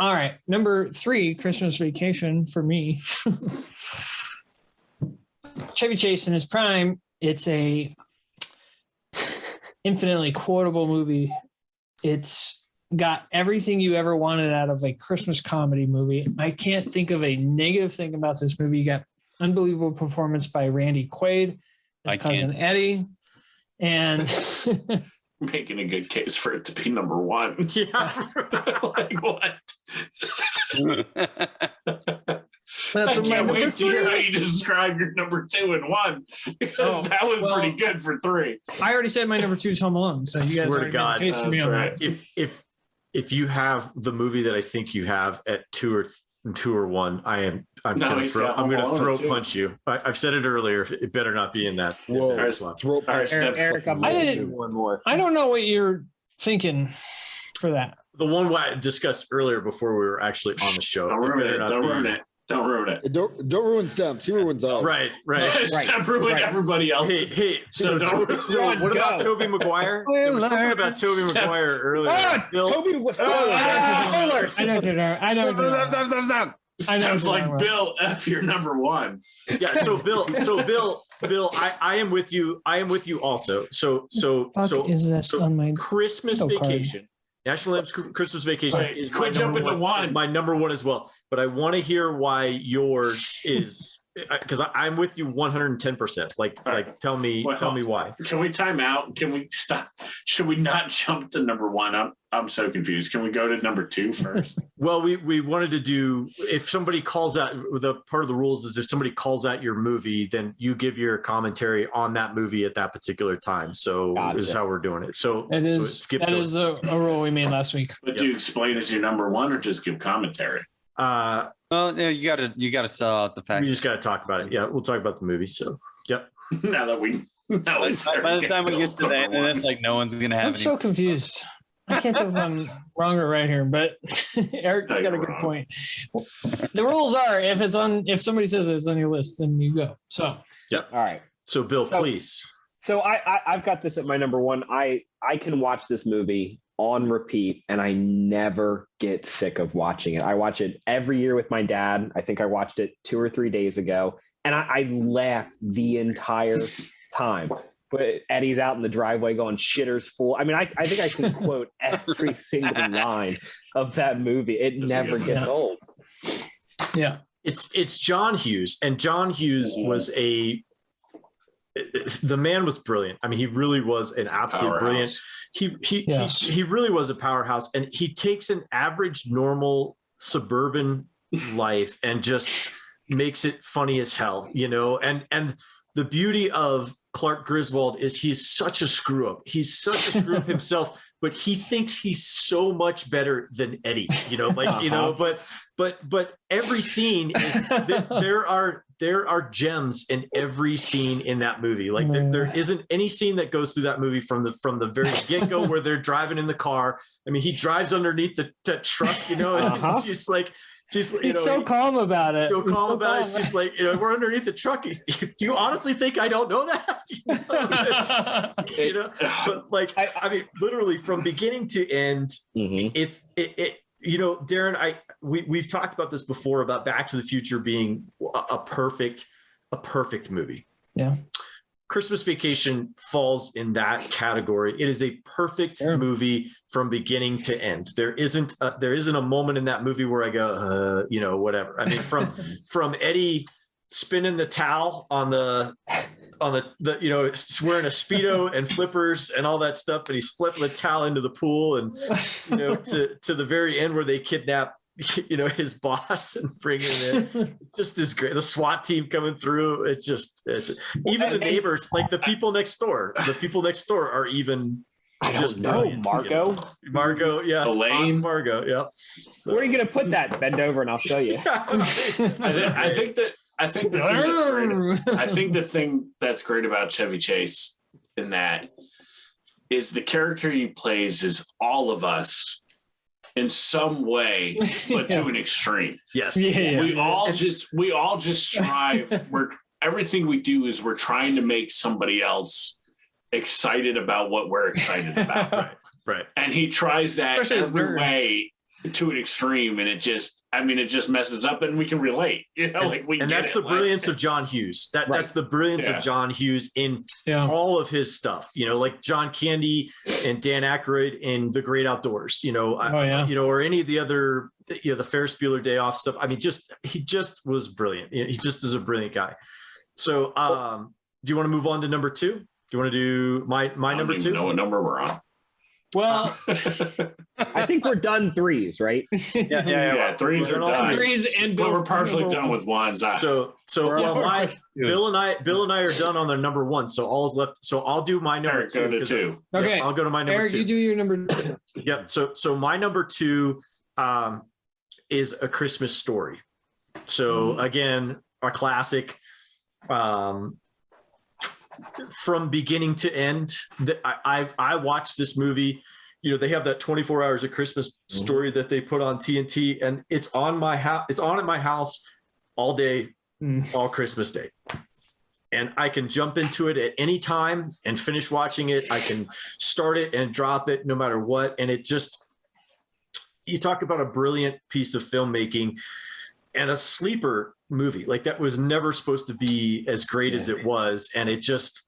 All right. Number 3, Christmas Vacation for me. Chevy Chase in his prime. It's a infinitely quotable movie. It's got everything you ever wanted out of a Christmas comedy movie. I can't think of a negative thing about this movie. You got unbelievable performance by Randy Quaid, his cousin Eddie, and making a good case for it to be number 1. Yeah. Like what? That's I can't wait to hear how you describe your number 2 and 1, because that was pretty good for 3. I already said my number 2 is Home Alone, so you guys swear to already God, made the case for me on right. that. if you have the movie that I think you have at two or one, I'm gonna throat punch you. I've said it earlier. It better not be in that. Whoa, throat punch. Eric, I didn't. one more. I don't know what you're thinking for that. The one I discussed earlier before we were actually on the show. Don't ruin it. Don't ruin it. Don't ruin Stamps. He ruins ours. Right. Stop ruining everybody else's. Hey. So what about Tobey Maguire? There was something about Tobey Maguire earlier. Bill. Tobey was I know. Sounds like Bill F. Your number one. Yeah. So Bill. I am with you. I am with you also. So is this on my Christmas Vacation? National Lampoon's Christmas Vacation is my number one as well. But I want to hear why yours is, because I'm with you 110%. Like tell me why. Can we time out? Can we stop? Should we not jump to number one? I'm so confused. Can we go to number two first? Well, we wanted to do, if somebody calls out, the part of the rules is if somebody calls out your movie, then you give your commentary on that movie at that particular time. So this is how we're doing it. So that is a rule we made last week. But do you explain as your number one or just give commentary? Well, yeah, you gotta sell out the fact. We just gotta talk about it. Yeah, we'll talk about the movie. So yep. By the time we get to that, and it's like no one's gonna have. I'm so confused. I can't tell if I'm wrong or right here, but Eric's got a good point. The rules are if somebody says it's on your list, then you go. So yeah. All right. So Bill, please. So I've got this at my number one. I can watch this movie on repeat and I never get sick of watching it. I watch it every year with my dad. I think I watched it 2 or 3 days ago and I laugh the entire time. But Eddie's out in the driveway going shitters full. I mean, I think I can quote every single line of that movie. It never gets old. Yeah. It's John Hughes, and John Hughes was the man was brilliant. I mean, he really was an absolute brilliant. He really was a powerhouse, and he takes an average, normal suburban life and just makes it funny as hell, you know. And the beauty of Clark Griswold is he's such a screw up. He's such a screw up himself, but he thinks he's so much better than Eddie, you know, like, you know, but every scene is there are gems in every scene in that movie. Like there isn't any scene that goes through that movie from the very get-go where they're driving in the car. I mean, he drives underneath the truck, you know, and it's just like, he's so calm about it. So calm about it. It's just like, you know, we're underneath the truck. Do you honestly think I don't know that? You know, but like, I mean, literally from beginning to end, it, you know, Darren, we've talked about this before about Back to the Future being a perfect movie. Yeah. Christmas Vacation falls in that category. It is a perfect movie from beginning to end. There isn't a moment in that movie where I go, you know, whatever. I mean, from Eddie spinning the towel on the you know, wearing a Speedo and flippers and all that stuff, and he's flipping the towel into the pool, and you know, to the very end where they kidnap, you know, his boss and bring him in. It's just this great. The SWAT team coming through. It's even the neighbors, like the people next door. The people next door are even. I don't know, Margot. You know? Margot, yeah. Elaine. Margot, yeah. So. Where are you going to put that? Bend over and I'll show you. I think the thing that's great about Chevy Chase in that is the character he plays is all of us in some way, but to an extreme. Yes. Yeah. We all just strive. Everything we do is we're trying to make somebody else excited about what we're excited about. Right. And he tries that every way to an extreme, and it just messes up, and we can relate. You know, and that's the brilliance of John Hughes. That's the brilliance of John Hughes in all of his stuff. You know, like John Candy and Dan Aykroyd in The Great Outdoors. You know, you know, or any of the other, you know, the Ferris Bueller Day Off stuff. I mean, he just was brilliant. He just is a brilliant guy. So, do you want to move on to number two? Do you want to do my number two? Know what number we're on? Well, I think we're done threes, right? Yeah, threes are done. Threes and but Bill's we're partially number done one. with ones. Well, Bill and I are done on the number one. So all is left. So I'll do my number Eric, go to two. Okay, I'll go to my number Eric, two. you do your number two. Yep. So my number two is A Christmas Story. So again, a classic. From beginning to end, I watched this movie. You know, they have that 24 Hours of Christmas story that they put on TNT, and it's on my house. It's on at my house all day, all Christmas Day. And I can jump into it at any time and finish watching it. I can start it and drop it no matter what. And it just, you talk about a brilliant piece of filmmaking and a sleeper movie. Like, that was never supposed to be as great as it was. And it's just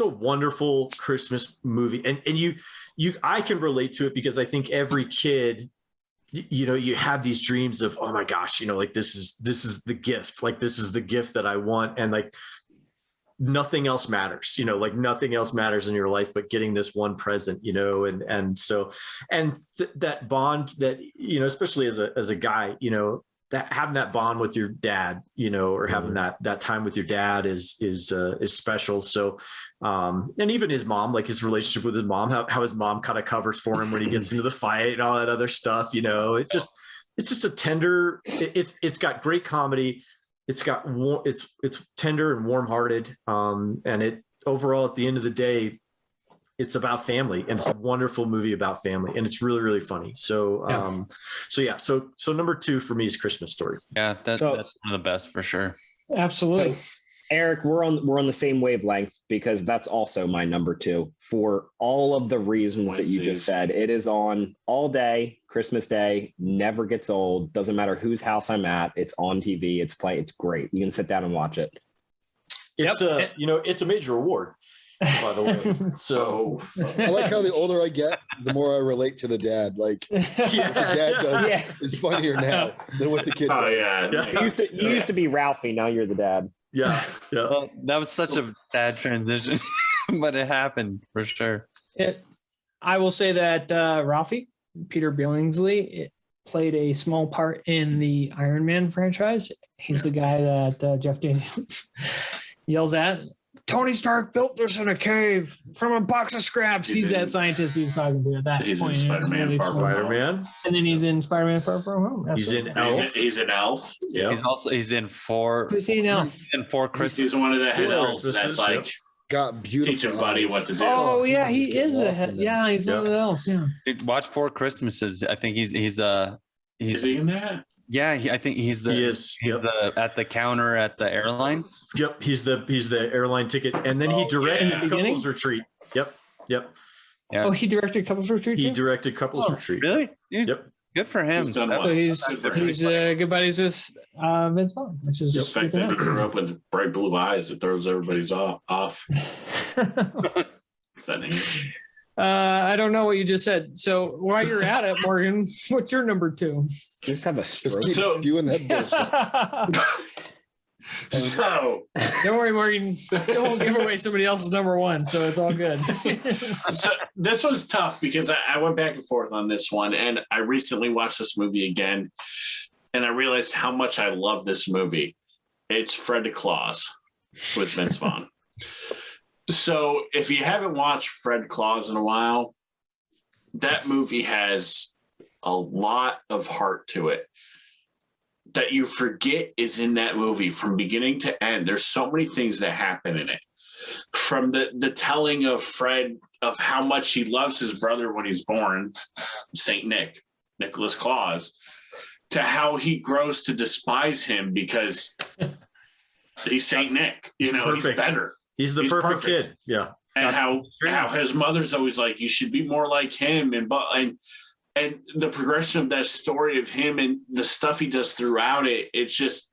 a wonderful Christmas movie. And I can relate to it because I think every kid, you know, you have these dreams of, oh my gosh, you know, like this is the gift, like this is the gift that I want. And like, nothing else matters, you know, like nothing else matters in your life but getting this one present, you know. That bond that, you know, especially as a guy, you know, that having that bond with your dad, you know, or having that time with your dad is special. So and even his mom, like his relationship with his mom, how his mom kind of covers for him when he gets into the fight and all that other stuff, you know. It's just a tender, it's got great comedy. It's got it's tender and warm-hearted, and it overall at the end of the day, it's about family, and it's a wonderful movie about family, and it's really, really funny. So so number two for me is Christmas Story. Yeah, that's one of the best for sure. Absolutely. So, Eric, we're on the same wavelength because that's also my number two for all of the reasons that you just said. It is on all day, Christmas Day, never gets old. Doesn't matter whose house I'm at. It's on TV. It's great. You can sit down and watch it. It's it's a major award, by the way. So I like how the older I get, the more I relate to the dad. Like what the dad does is funnier now than what the kid does. Yeah. You used to be Ralphie. Now you're the dad. Yeah. Well, that was such a bad transition, but it happened for sure. I will say that Ralphie, Peter Billingsley, played a small part in the Iron Man franchise. He's the guy that Jeff Daniels yells at. Tony Stark built this in a cave from a box of scraps. He's that scientist he's talking to at that he's point. He's in Spider-Man Far From Home. And then he's in Spider-Man Far From Home. Absolutely. He's in Elf. He's an elf. Yeah. He's in four. Who's he in Elf? He's in four Christmas. He's one of the head elves that's like got beautiful teaching Buddy what to do. Oh yeah, he is a head. Yeah, he's one of the elves. Yeah. Watch Four Christmases. I think he's Is he in that? Yeah, I think he's at the counter at the airline. Yep, he's the airline ticket, and then he directed Couples Retreat. Yep. Yeah. Oh, he directed Couples Retreat. He directed Couples Retreat. Really? Yep. Good for him. He's done well. So he's good buddies with Vince Vaughn, which is the fact that he grew up with bright blue eyes that throws everybody's off. I don't know what you just said. So while you're at it, Morgan, what's your number two? Just have a stroke. Just spewing that bullshit. So don't worry, Morgan. Still won't give away somebody else's number one, so it's all good. So this was tough because I went back and forth on this one, and I recently watched this movie again, and I realized how much I love this movie. It's Fred Claus with Vince Vaughn. So if you haven't watched Fred Claus in a while, that movie has a lot of heart to it that you forget is in that movie from beginning to end. There's so many things that happen in it. From the telling of Fred of how much he loves his brother when he's born, Saint Nick, Nicholas Claus, to how he grows to despise him because he's Saint Nick. You know, he's better. He's perfect kid. Yeah. And how his mother's always like, you should be more like him. And the progression of that story of him and the stuff he does throughout it, it's just,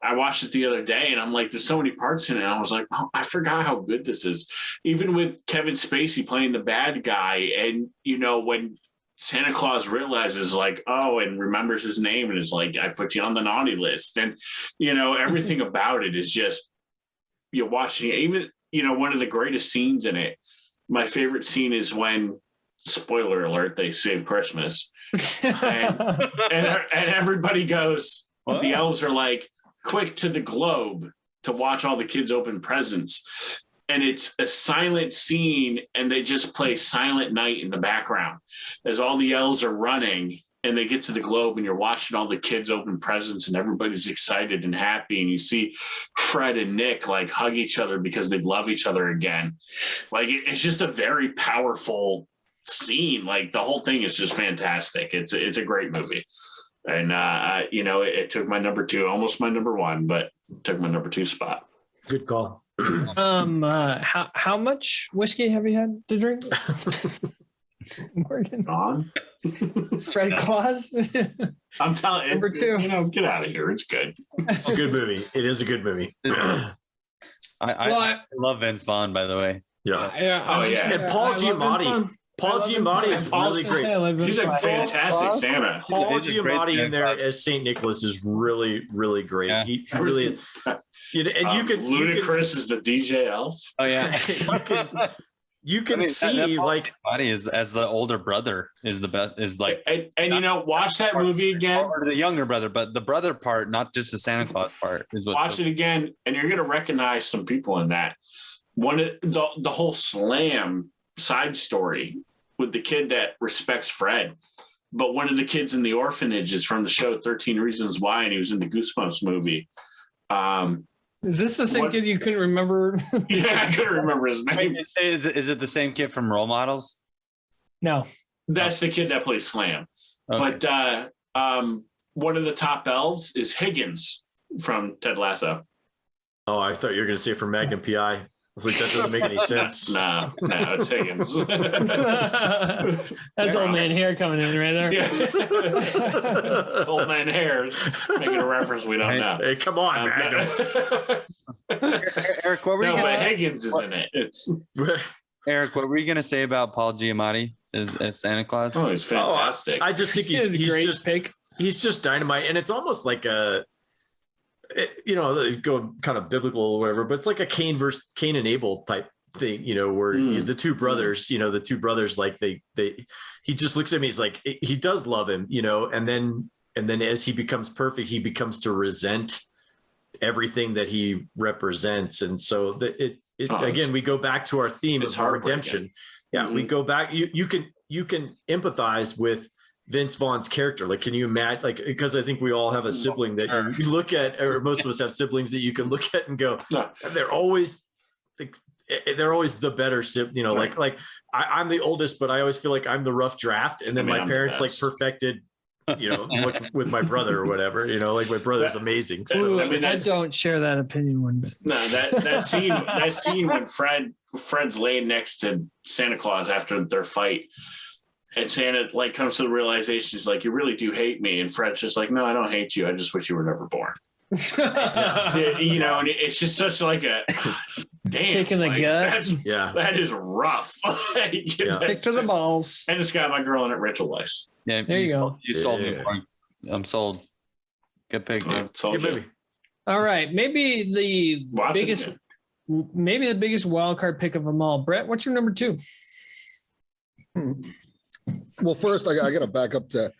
I watched it the other day and I'm like, there's so many parts in it. I was like, oh, I forgot how good this is. Even with Kevin Spacey playing the bad guy. And, you know, when Santa Claus realizes like, oh, and remembers his name and is like, I put you on the naughty list. And, you know, everything about it is just, you're watching it. Even, you know, one of the greatest scenes in it my favorite scene is when, spoiler alert, they save Christmas. and everybody goes, the elves are like, quick to the globe to watch all the kids open presents. And it's a silent scene, and they just play Silent Night in the background as all the elves are running, and they get to the globe, and you're watching all the kids open presents, and everybody's excited and happy. And you see Fred and Nick like hug each other because they love each other again. Like it's just a very powerful scene. Like the whole thing is just fantastic. It's a great movie. And it took my number 2, almost my number 1, but took my number 2 spot. Good call. How much whiskey have you had to drink? Morgan. On. Fred Claus. I'm telling you, number 2. Get out of here. It's good. It's a good movie. It is a good movie. I love Vince Vaughn, by the way. Yeah. And Paul Giamatti. Paul Giamatti is really great. He's a fantastic Santa. Paul Giamatti in there as Saint Nicholas is really, really great. Yeah. He really is. And you could Ludacris is the DJ elf. Oh yeah. you can see like Giamatti is as the older brother is the best. Is like watch that movie again. Or the younger brother, but the brother part, not just the Santa Claus part, is what. Watch it again, and you're gonna recognize some people in that. The whole Slam side story with the kid that respects Fred, but one of the kids in the orphanage is from the show 13 Reasons Why, and he was in the Goosebumps movie. Is this the same kid you couldn't remember? Yeah, I couldn't remember his name. Is it the same kid from Role Models? No, that's the kid that plays Slam. Okay. But one of the top elves is Higgins from Ted Lasso. Oh, I thought you were going to say from Magnum PI. I was like, that doesn't make any sense. No, it's Higgins. That's old man hair coming in right there. Yeah. Old man hair making a reference we don't know. Hey, come on, Magnum. Eric, what were you but Higgins is in it. Eric, what were you going to say about Paul Giamatti as Santa Claus? Oh, he's fantastic. I just think he's just pick. He's just dynamite, and it's almost like go kind of biblical or whatever, but it's like a Cain and Abel type thing, where the two brothers, like he just looks at me. He's like, he does love him, and then as he becomes perfect, he becomes to resent everything that he represents. And so again, we go back to our theme of redemption. Yeah. We go back, you can empathize with Vince Vaughn's character. Like, can you imagine, like, because I think we all have a sibling that you look at, or most of us have siblings that you can look at and go, they're always the better sibling, like I'm the oldest, but I always feel like I'm the rough draft. And then my parents like perfected, with my brother or whatever, like my brother's amazing. So I don't share that opinion one bit. No, that scene when Fred's laying next to Santa Claus after their fight, and Santa like comes to the realization, he's like, you really do hate me. And Fred's just like, no, I don't hate you. I just wish you were never born. And it's just such like a damn. Kicking the gut. That is rough. Kick to the balls. And it's got my girl in it, Rachel Weisz. Yeah, there you go. You sold me. I'm sold. Good pick, dude. Good movie. All right. Maybe the biggest wild card pick of them all. Brett, what's your number 2? Well, first, I got to back up to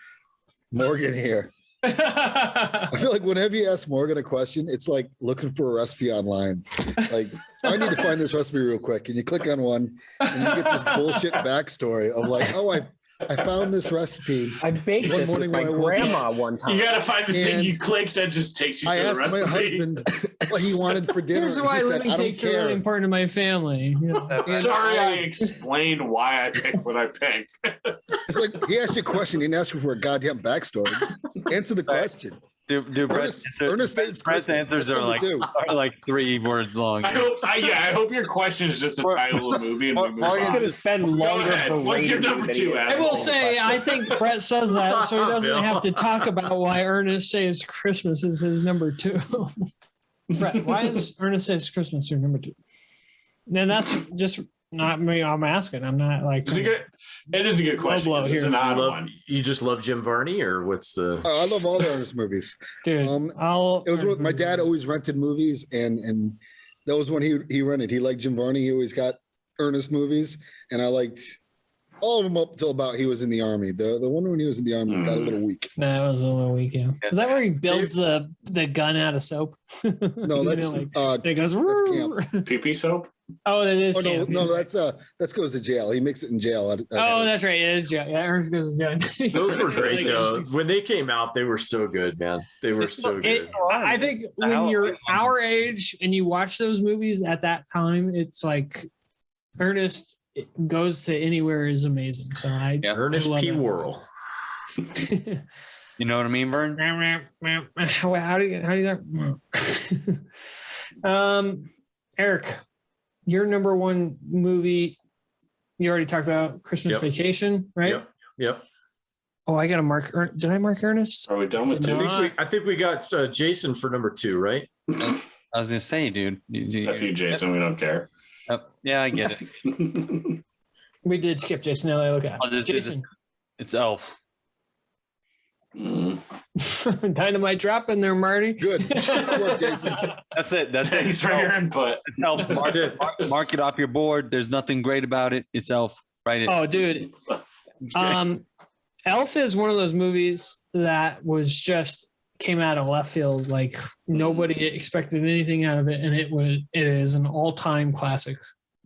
Morgan here. I feel like whenever you ask Morgan a question, it's like looking for a recipe online. Like, I need to find this recipe real quick. And you click on one, and you get this bullshit backstory of like, oh, I found this recipe. I baked one this morning with my when I woke grandma up. one time. You got to find the thing you click that just takes you to the recipe. I asked my husband what he wanted for dinner. Here's why living I don't cakes are care. really important to my family. Sorry, I explained why I picked what I picked. It's like he asked you a question. He didn't ask you for a goddamn backstory. Just answer the question. Brett's answers are like 3 words long. I hope your question is just the title of the movie. And we move on. Going to spend longer. What's your number 2? I will say, I think Brett says that so he doesn't have to talk about why Ernest Saves Christmas is his number 2. Brett, why is Ernest Saves Christmas your number 2? And that's just not me. I'm asking. I'm not like. It is a good question. It's an odd one. You just love Jim Varney, or what's the? Oh, I love all the Ernest movies, dude. It was my dad always rented movies, and that was when he rented. He liked Jim Varney. He always got Ernest movies, and I liked all of them up till about he was in the army. The one when he was in the army got a little weak. That was a little weak. Yeah. Is that where he builds the gun out of soap? No, that's it goes camp. Pee-pee soap? Oh, that is. Oh, camp. no, that's goes to jail. He makes it in jail. That's right. It is jail. Yeah, Ernest goes to jail. Those were great though. When they came out, they were so good, man. They were so good. I think when you're our age and you watch those movies at that time, it's like Ernest Goes to Anywhere is amazing. So Ernest P. Worrell. You know what I mean, Vern? How do you that? Eric, your number one movie, you already talked about Christmas Vacation, right? Yep. Oh, I got to mark. Did I mark Ernest? Are we done with two? I think we got Jason for number 2, right? I was gonna say, dude. That's you, Jason. We don't care. Yeah, I get it. We did skip Jason. Now I look at Jason. It's Elf. Dynamite drop in there, Marty. Good. Good work, Jason. That's it. Thanks for your input. Elf. Mark it off your board. There's nothing great about it. It's Elf. Write it. Oh, dude. Elf is one of those movies that was just came out of left field. Like nobody expected anything out of it, and it is an all-time classic.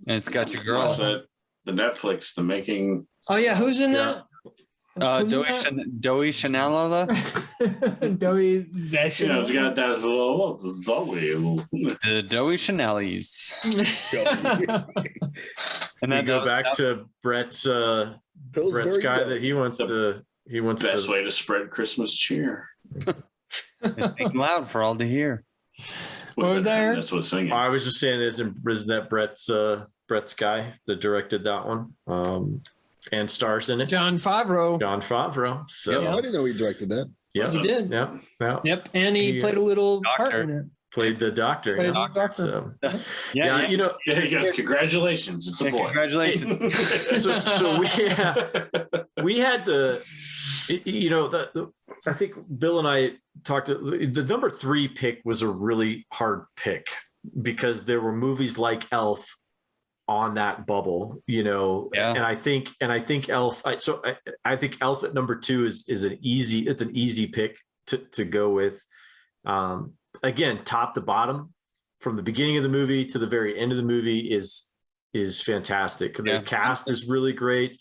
And it's got your girl. The Netflix, the making. Oh yeah, who's in that? Doey Chanel. Doey Zeshin. Yeah, it's got that little Doey Chanelies. And then go back to Brett's guy that he wants the best way to spread Christmas cheer. It's making loud for all to hear. What was that? That's what's singing. I was just saying, isn't that Brett's guy that directed that one, and stars in it? Jon Favreau. So I didn't know he directed that. Yeah, he did. Yep. And he played a little part in it. Played the doctor. So, you know. Yes, congratulations. It's a boy. Congratulations. So we had to, I think Bill and I talked. The number 3 pick was a really hard pick because there were movies like Elf on that bubble, and I think Elf. I think Elf at number 2 is an easy pick to go with. Again, top to bottom, from the beginning of the movie to the very end of the movie is fantastic. The cast is really great.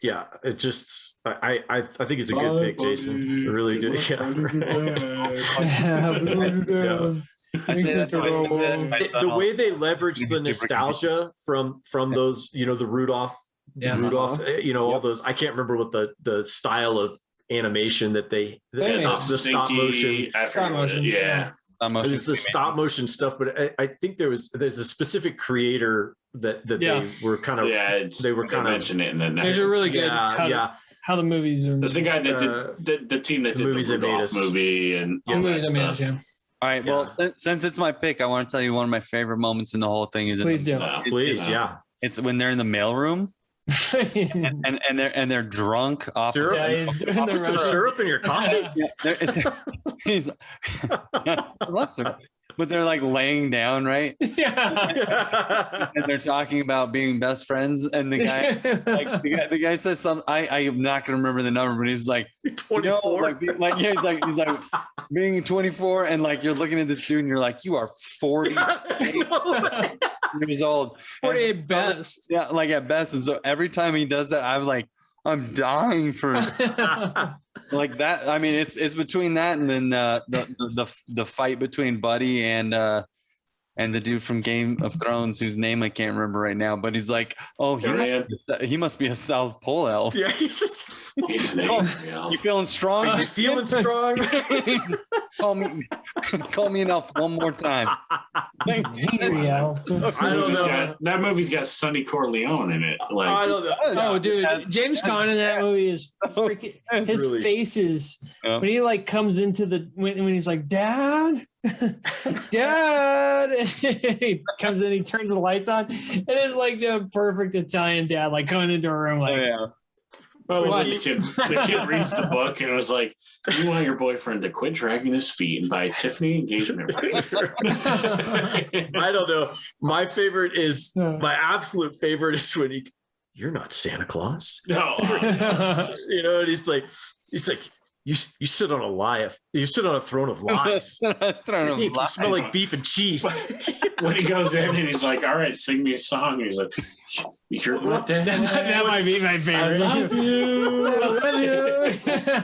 Yeah, it just I think it's a good pick, Jason. I really do. The way they leverage the nostalgia from those, the Rudolph, all those. I can't remember what the style of animation that the stop motion. It's the stop motion stuff, but I think there's a specific creator that they were kind of mentioned it in the there's a really good how the movies are. There's the guy that did the team that did the movies that made us movie and the movies that made us. All right. Well, since it's my pick, I want to tell you one of my favorite moments in the whole thing is please do. It's when they're in the mailroom. and they're drunk off syrup. Put some syrup in your coffee. But they're like laying down, right? Yeah. And they're talking about being best friends, and the guy says something. I am not gonna remember the number, but he's like 24. He's like being 24, and like you're looking at this dude, and you're like, you are 40 years old. 48 best. Yeah, like at best. And so every time he does that, I'm dying for like that. I mean, it's between that and then the fight between Buddy and the dude from Game of Thrones, whose name I can't remember right now, but he's like, oh, he must be a South Pole elf. Yeah, he's you feeling strong? Are you feeling strong? Call me an elf one more time. I don't know. That movie's got Sonny Corleone in it. Like, I don't know. Oh, dude, James Caan in that movie is freaking. His really? Face is when he like comes into when he's like, Dad, Dad. He comes in, he turns the lights on. It is like the perfect Italian dad, like going into a room like, Well, when the kid reads the book and it was like, you want your boyfriend to quit dragging his feet and buy a Tiffany engagement ring. I don't know. My absolute favorite is when you're not Santa Claus. No. You know, and he's like, you sit on a lie. You sit on a throne of lies. You smell like beef and cheese. When he goes in and he's like, all right, sing me a song. And he's like, you hear about that? That might be my favorite. I love you. I love you.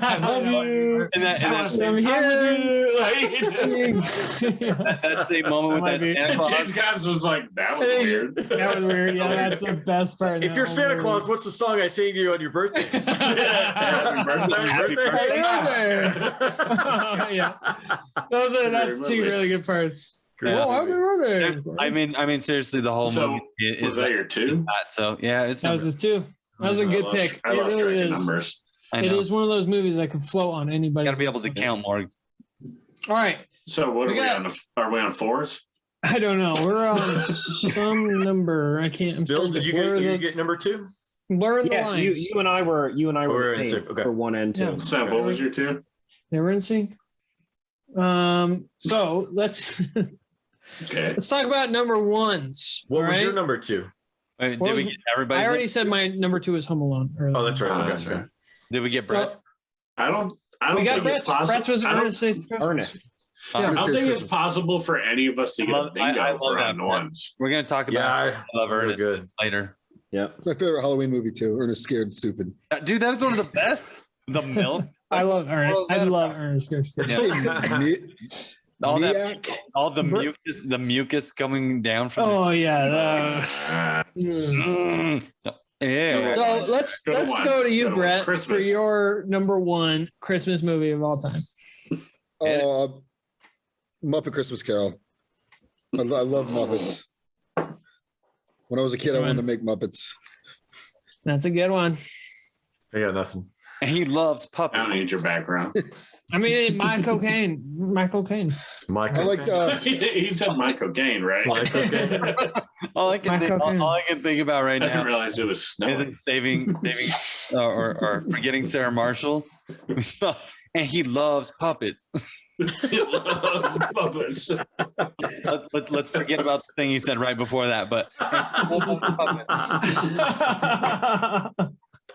I love you. And I'm here. that same moment with that Santa Claus. James Cobbs was like, that was weird. That was weird. Yeah, that's the best part. If you're Santa Claus, what's the song I sing to you on your birthday? Happy birthday. Yeah, that's two really good parts. Yeah. Oh, happy birthday. I mean, seriously, the whole movie was that your two? So yeah, That was his two. That was a good pick. I It lost really track of is. numbers. It is one of those movies that can float on anybody. Got to be able to count more. All right. So what are we on fours? I don't know. We're on some number. I can't. Bill, did you get number two? Blur the Yeah, lines. you and I were We're the in same sync, okay. for one and two. Yeah. So what was your two? They were in sync. So let's Okay. talk about number ones. What all was right? your number two? Wait, What did we was- get everybody? I already said my number two is Home Alone. earlier. Oh, that's right. Oh, Okay. that's right. Did we get Brett? Well, I don't we got think Brett's. it's possible. Brett's was I don't, Ernest Saves Christmas. Ernest. Yeah. I don't think it's Christmas. possible for any of us to get a bingo I love for that. on ones. We're gonna talk about Yeah, I love really Ernest good. later. Yeah. It's my favorite Halloween movie too. Ernest Scared and Stupid. Dude, that is one of the best. The milk. I love What Ernest. was I that love about? Ernest Saves Did Christmas. you say All that, Miak? all the mucus coming down from. Oh yeah. Mm. Yeah. So let's Go to go ones. to you, Go to Brett, Christmas. for your number one Christmas movie of all time. Muppet Christmas Carol. I love Muppets. When I was a kid, I wanted to make Muppets. That's a good one. I got nothing. And he loves I don't puppets. need your background. I mean, my cocaine. Michael. I liked He said my cocaine, right? All I can think about right I didn't now realize it was is snowing. saving or forgetting Sarah Marshall. And he loves puppets. Puppets. Let's forget about the thing he said right before that. But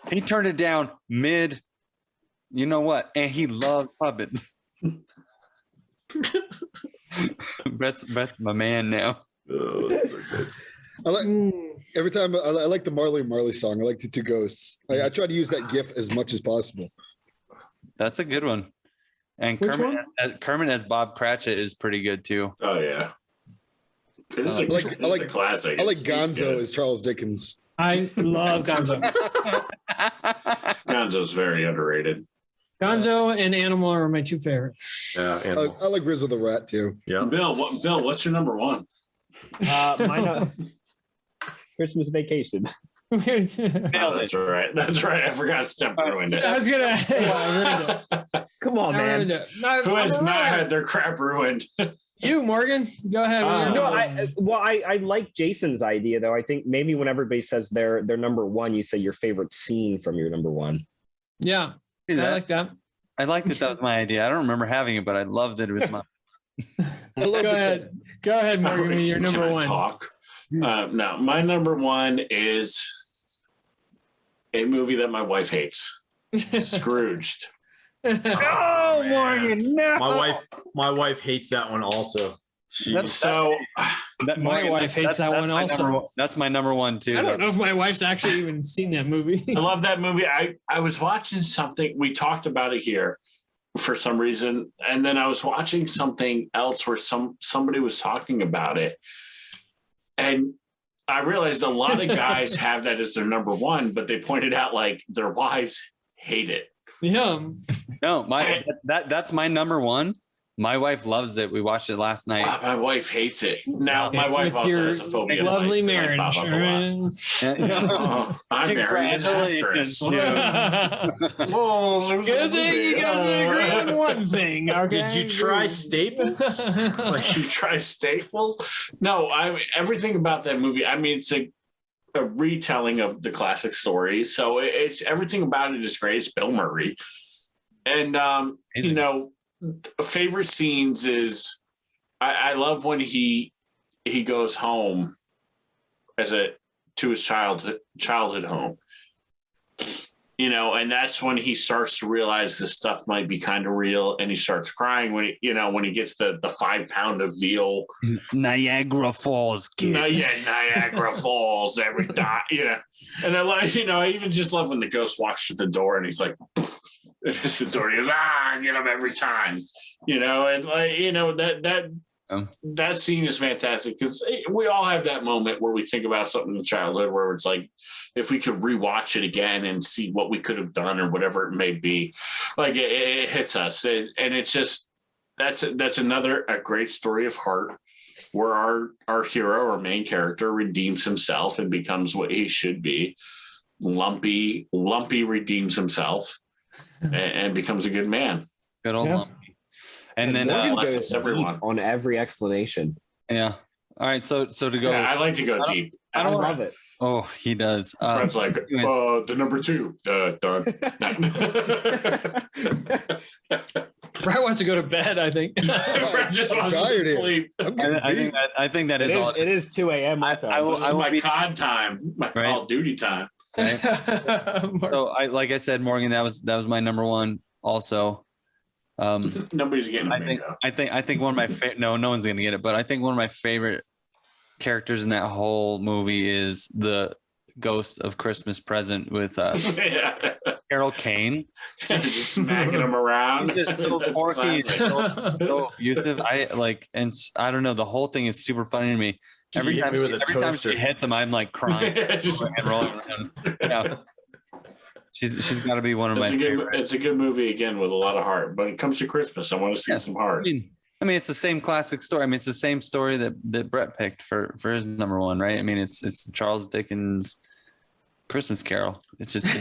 he turned it down mid. You know what? And he loves puppets. Brett's my man now. Oh, that's so good. I like every time I like the Marley and Marley song. I like the two ghosts. I try to use that GIF as much as possible. That's a good one. And Which Kermit as Bob Cratchit is pretty good too. Oh yeah. It's a classic. I like It's Gonzo good. as Charles Dickens. I love Gonzo. Gonzo's very underrated. Gonzo and Animal are my two favorites. Yeah, I animal. like Rizzo the Rat too. Yeah. Bill, what's your number one? Christmas Vacation. Oh, that's right. That's right. I forgot Step ruined it. I was gonna. I ruined it. Come on, I ruined man. it. No, Who has I'm not right. had their crap ruined? You, Morgan. Go ahead. No, I like Jason's idea though. I think maybe when everybody says their number one, you say your favorite scene from your number one. Yeah, I like that. I like that was my idea. I don't remember having it, but I loved that it was mine. I love Go ahead. Go ahead, Morgan. With your Can number I one. Talk. No, my number one is a movie that my wife hates. Scrooged. Oh, Morgan, no. My wife hates that one also. So My wife hates that one also. That's my number one too. I don't know if my wife's actually even seen that movie. I love that movie. I was watching something. We talked about it here for some reason, and then I was watching something else where somebody was talking about it, and I realized a lot of guys have that as their number one, but they pointed out like their wives hate it. Yeah. No, that's my number one. My wife loves it. We watched it last night. My wife hates it. Now my wife With also your has a phobia. of lovely heights, and I marriage. pop up a lot. Right? Oh, I'm married an actress. Congratulations. Oh, Good thing you guys agree on one thing. Okay. Did you try Staples? Like you try Staples? No, everything about that movie. I mean, it's a retelling of the classic story. So it's everything about it is great. It's Bill Murray. And, you know, favorite scenes is I love when he goes home to his childhood home, you know, and that's when he starts to realize this stuff might be kind of real, and he starts crying when he gets the 5 pound of veal. Niagara Falls, kid. Niagara Falls every time, you know. And I like, you know, I even just love when the ghost walks through the door and he's like, poof, and it's the door. He goes, I get him every time, you know, and like, you know, that scene is fantastic because we all have that moment where we think about something in childhood where it's like, if we could rewatch it again and see what we could have done or whatever it may be, like it hits us. And it's just, that's a great story of heart where our hero or main character redeems himself and becomes what he should be. Lumpy redeems himself and becomes a good man. Good old Lumpy. And then blesses everyone on every explanation. Yeah. All right. So to go. Yeah, I like to go deep. I don't love it. Oh, he does. Fred's like, the number 2. Done. Brett wants to go to bed, I think. Fred just wants to sleep. I think that is all. It is 2 a.m. This is my COD time, my Call of Duty time. Right? So like I said, Morgan, that was my number 1 also. Nobody's getting it. I think one of my favorite. No one's gonna get it, but I think one of my favorite characters in that whole movie is the Ghost of Christmas Present with Carol Kane. Just smacking him around. He's just so quirky, so abusive. I don't know. The whole thing is super funny to me. Every time she hits him, I'm like crying and rolling around. Yeah. She's got to be one of my favorites. It's a good movie again with a lot of heart. But it comes to Christmas, I want to see some heart. I mean, it's the same classic story. I mean, it's the same story that Brett picked for his number 1, right? I mean, it's Charles Dickens' Christmas Carol. It's just he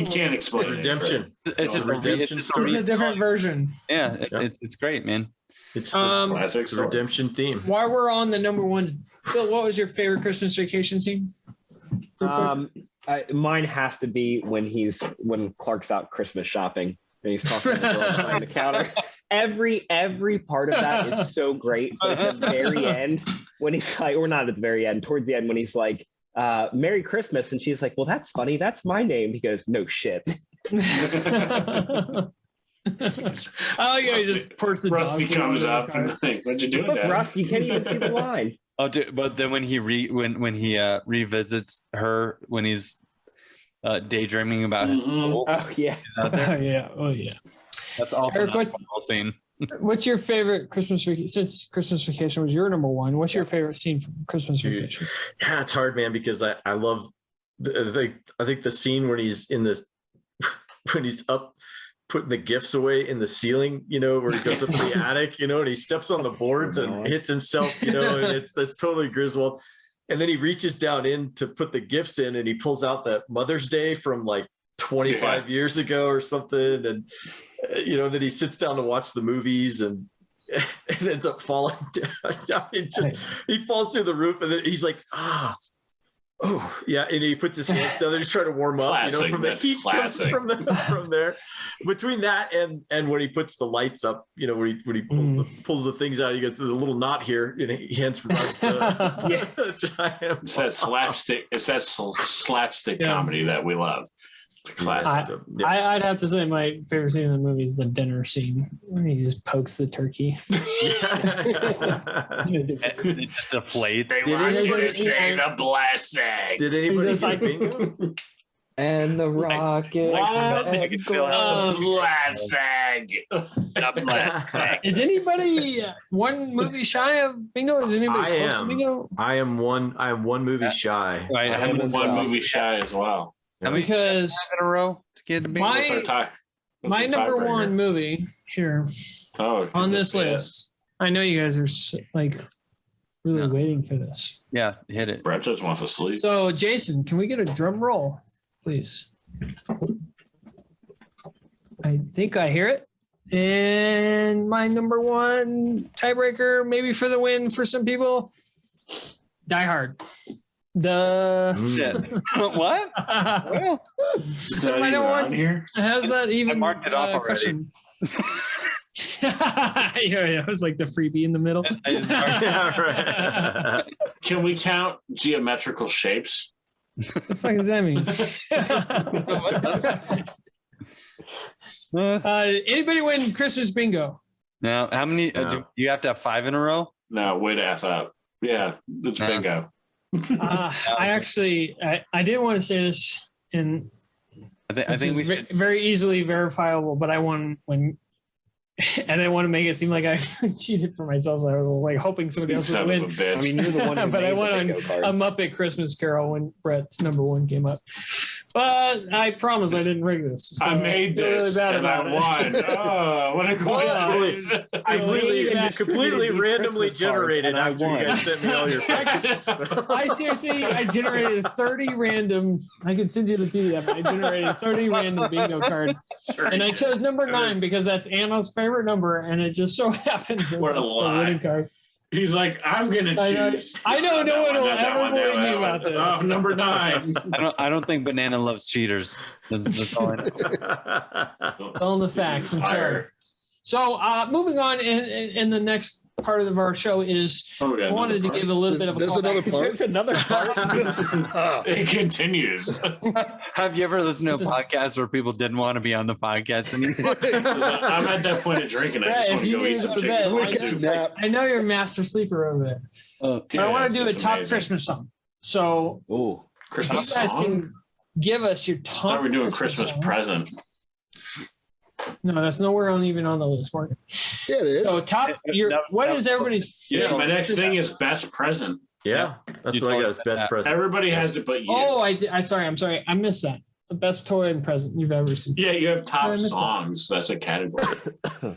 can't explain redemption. It's just redemption. It's a different version. Yeah, it's great, man. It's the classic redemption theme. While we're on the number 1s, Bill, what was your favorite Christmas vacation scene? Mine has to be when Clark's out Christmas shopping and he's talking to the girl behind the counter. Every part of that is so great. But at the very end, when he's like, or not at the very end, towards the end, when he's like, Merry Christmas, and she's like, well, that's funny. That's my name. He goes, no shit. I like how he just pours the Rusty dog comes up and like, what'd you do with that? Russ, you can't even see the line. Oh, dude, but then when he revisits her when he's daydreaming about his school. Oh yeah. Oh yeah. That's also Eric, not a whole scene. What's your favorite Christmas vacation? Since Christmas Vacation was your number 1, what's your favorite scene from Christmas Vacation? Yeah, it's hard, man, because I love I think the scene when he's when he's up putting the gifts away in the ceiling, you know, where he goes up to the attic, you know, and he steps on the boards and hits himself, you know, and that's totally Griswold. And then he reaches down in to put the gifts in, and he pulls out that Mother's Day from like 25 years ago or something. And, you know, then he sits down to watch the movies and ends up falling down. I mean, he falls through the roof, and then he's like, oh yeah, and he puts his hands down there. He's trying to warm up, classic, you know, from the heat from there. Between that and when he puts the lights up, you know, when he pulls the things out, he gets the little knot here, and he hands Russ the It's that slapstick. It's that slapstick comedy that we love. Classic. I'd have to say my favorite scene in the movie is the dinner scene when he just pokes the turkey. Just a plate. They want you to say the blessing. Did anybody get bingo? And the rocket. Blessing. Is anybody one movie shy of bingo? Is anybody close to bingo? I am one movie shy. Right, I am one movie shy as well. Because in a row to get to bingo. My number 1 movie here on this list. I know you guys are like really waiting for this. Yeah, hit it. Brett just wants to sleep. So, Jason, can we get a drum roll, please? I think I hear it. And my number 1 tiebreaker, maybe for the win for some people, Die Hard. What? Well, Is that even on here? how's that even? I marked it off already. Question? Yeah, it was like the freebie in the middle. Yeah, right. Can we count geometrical shapes? What the fuck does that mean? Anybody win Christmas bingo? Now, how many? No. Do you have to have 5 in a row? No, way to F up. Yeah, it's No. bingo. I didn't want to say this, and I think we should. very easily verifiable, but I won when. And I want to make it seem like I cheated for myself, so I was like hoping somebody else would win. I mean, you're the one who But I made went the on bingo cards. a Muppet Christmas Carol when Brett's number 1 came up. But I promise I didn't rig this. So I made feel this bad and I about it. won. Oh, what a coincidence. completely randomly Christmas cards, generated and I after you won. guys sent me all your pictures. I seriously, I generated 30 random. I can send you the PDF. I generated 30 random bingo cards, and I chose number 9 because that's Anna's favorite number, and it just so happens that What a that's the lie. winning card. He's like, I'm gonna choose. I know no one will That ever one, that believe me one. about this. Oh, number 9. I don't think Banana loves cheaters. That's all I know. Telling the facts. I'm sorry. So moving on, in the next part of our show is I wanted to give a little bit of a There's callback. another part. There's another part. It continues. Have you ever listened to a podcast where people didn't want to be on the podcast anymore? I'm at that point of drinking. I just Yeah, want if to you go need eat to some go to chicken. bed, Fried like- soup. Nap. I know you're a master sleeper over there. But I want to do a Yes, it's top amazing. Christmas song. So Ooh. Christmas you guys song. can give us your I top. thought we were doing Christmas song. present. No, that's nowhere even on the list, Morgan. Yeah, it is. So top, what is everybody's? Yeah, favorite my next Christmas thing song? is best present. Yeah, that's what I got as best present. Everybody has it, but you. Oh, I'm sorry, I missed that. The best toy and present you've ever seen. Yeah, you have top I missed that. songs. That's a category.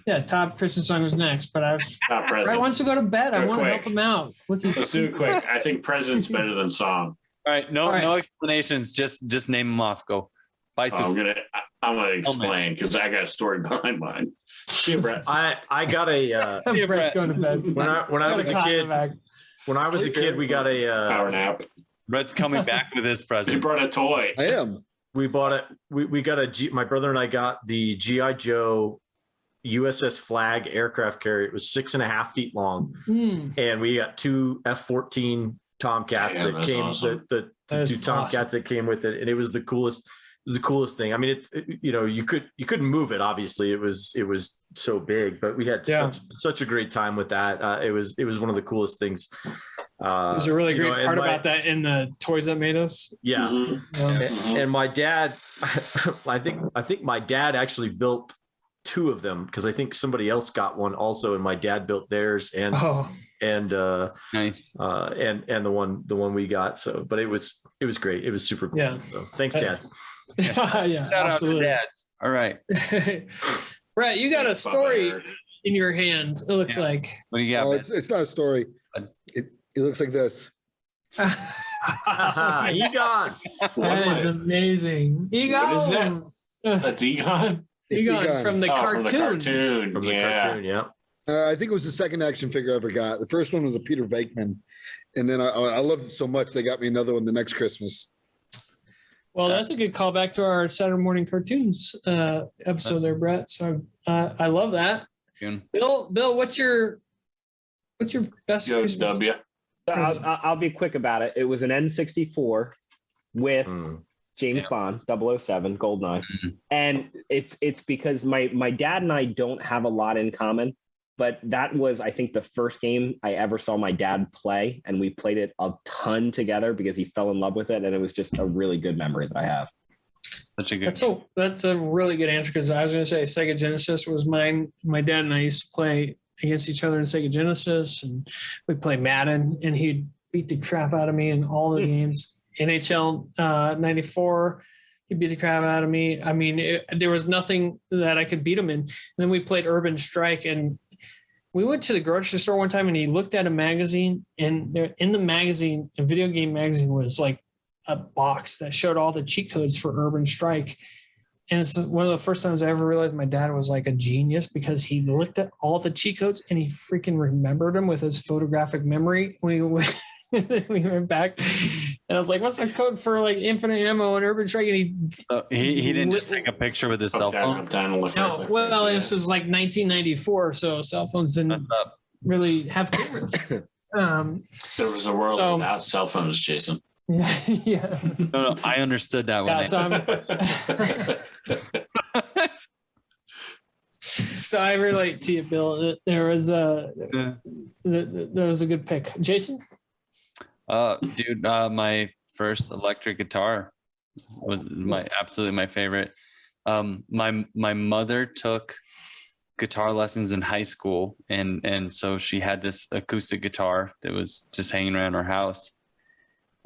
Yeah, top Christmas song was next, but I was. Top Brett present. wants to go to bed. I Go want to help quick. him out. Look, Let's do it quick. I think present's better than song. All right, no All right. no explanations. Just name them off. Go. Bicycle. I'm gonna explain because I got a story behind mine. See you, Brett. I got a Brett's going to bed. when I Got was a cot in kid the bag. when I was a kid we got Power a nap. Brett's coming back with his He present. brought a toy. I am. we bought it we got my brother and I got the GI Joe USS Flag aircraft carrier. It was 6.5 feet long, and we got 2 F-14 Tomcats Damn, that that's came awesome. the That's 2 Tomcats that came with it, and it was the coolest. It was the coolest thing. I mean, you couldn't move it. Obviously, it was so big, but we had such a great time with that. It was one of the coolest things. There's a really you know, great and part my- about that in the Toys That Made Us. Yeah, Mhm. and my dad, I think my dad actually built 2 of them because I think somebody else got one also, and my dad built theirs and Nice. and the one we got. So, but it was great. It was super cool. Yeah. So thanks, Dad. Yeah, Shout out to absolutely. dads. All right. Brett, you got a Thanks, Papa story Eric. in your hand. It looks like. What do you got? Oh, Ben? it's not a story. It looks like this. Egon. That is amazing. Egon. What is that? That's Egon. It's Egon Egon. from the From the cartoon. cartoon. From the yeah. cartoon, yeah. I think it was the second action figure I ever got. The first one was a Peter Venkman, and then I loved it so much they got me another one the next Christmas. Well, that's a good callback to our Saturday morning cartoons episode there, Brett. So I love that. June. Bill, what's your best Yo, Christmas? W. I'll be quick about it. It was an N64 with Mm. James Bond 007 Goldeneye. And it's because my dad and I don't have a lot in common, but that was, I think, the first game I ever saw my dad play, and we played it a ton together because he fell in love with it, and it was just a really good memory that I have. Such a good. That's a really good answer, because I was going to say Sega Genesis was mine. My dad and I used to play against each other in Sega Genesis, and we'd play Madden, and he'd beat the crap out of me in all the games. NHL 94, he beat the crap out of me. I mean, there was nothing that I could beat him in. And then we played Urban Strike, and we went to the grocery store one time, and he looked at a magazine, and there, in the magazine, a video game magazine, was like a box that showed all the cheat codes for Urban Strike. And it's one of the first times I ever realized my dad was like a genius, because he looked at all the cheat codes and he freaking remembered them with his photographic memory. We went we went back, and I was like, "What's the code for like infinite ammo and urban strike?" And he didn't just take a picture with his cell phone. No, well, this was like 1994, so cell phones didn't really have cameras. There was a world without cell phones, Jason. Yeah. No, I understood that one. So I relate to you, Bill. There was a good pick. Jason? Dude, my first electric guitar was absolutely my favorite. My mother took guitar lessons in high school, and so she had this acoustic guitar that was just hanging around our house.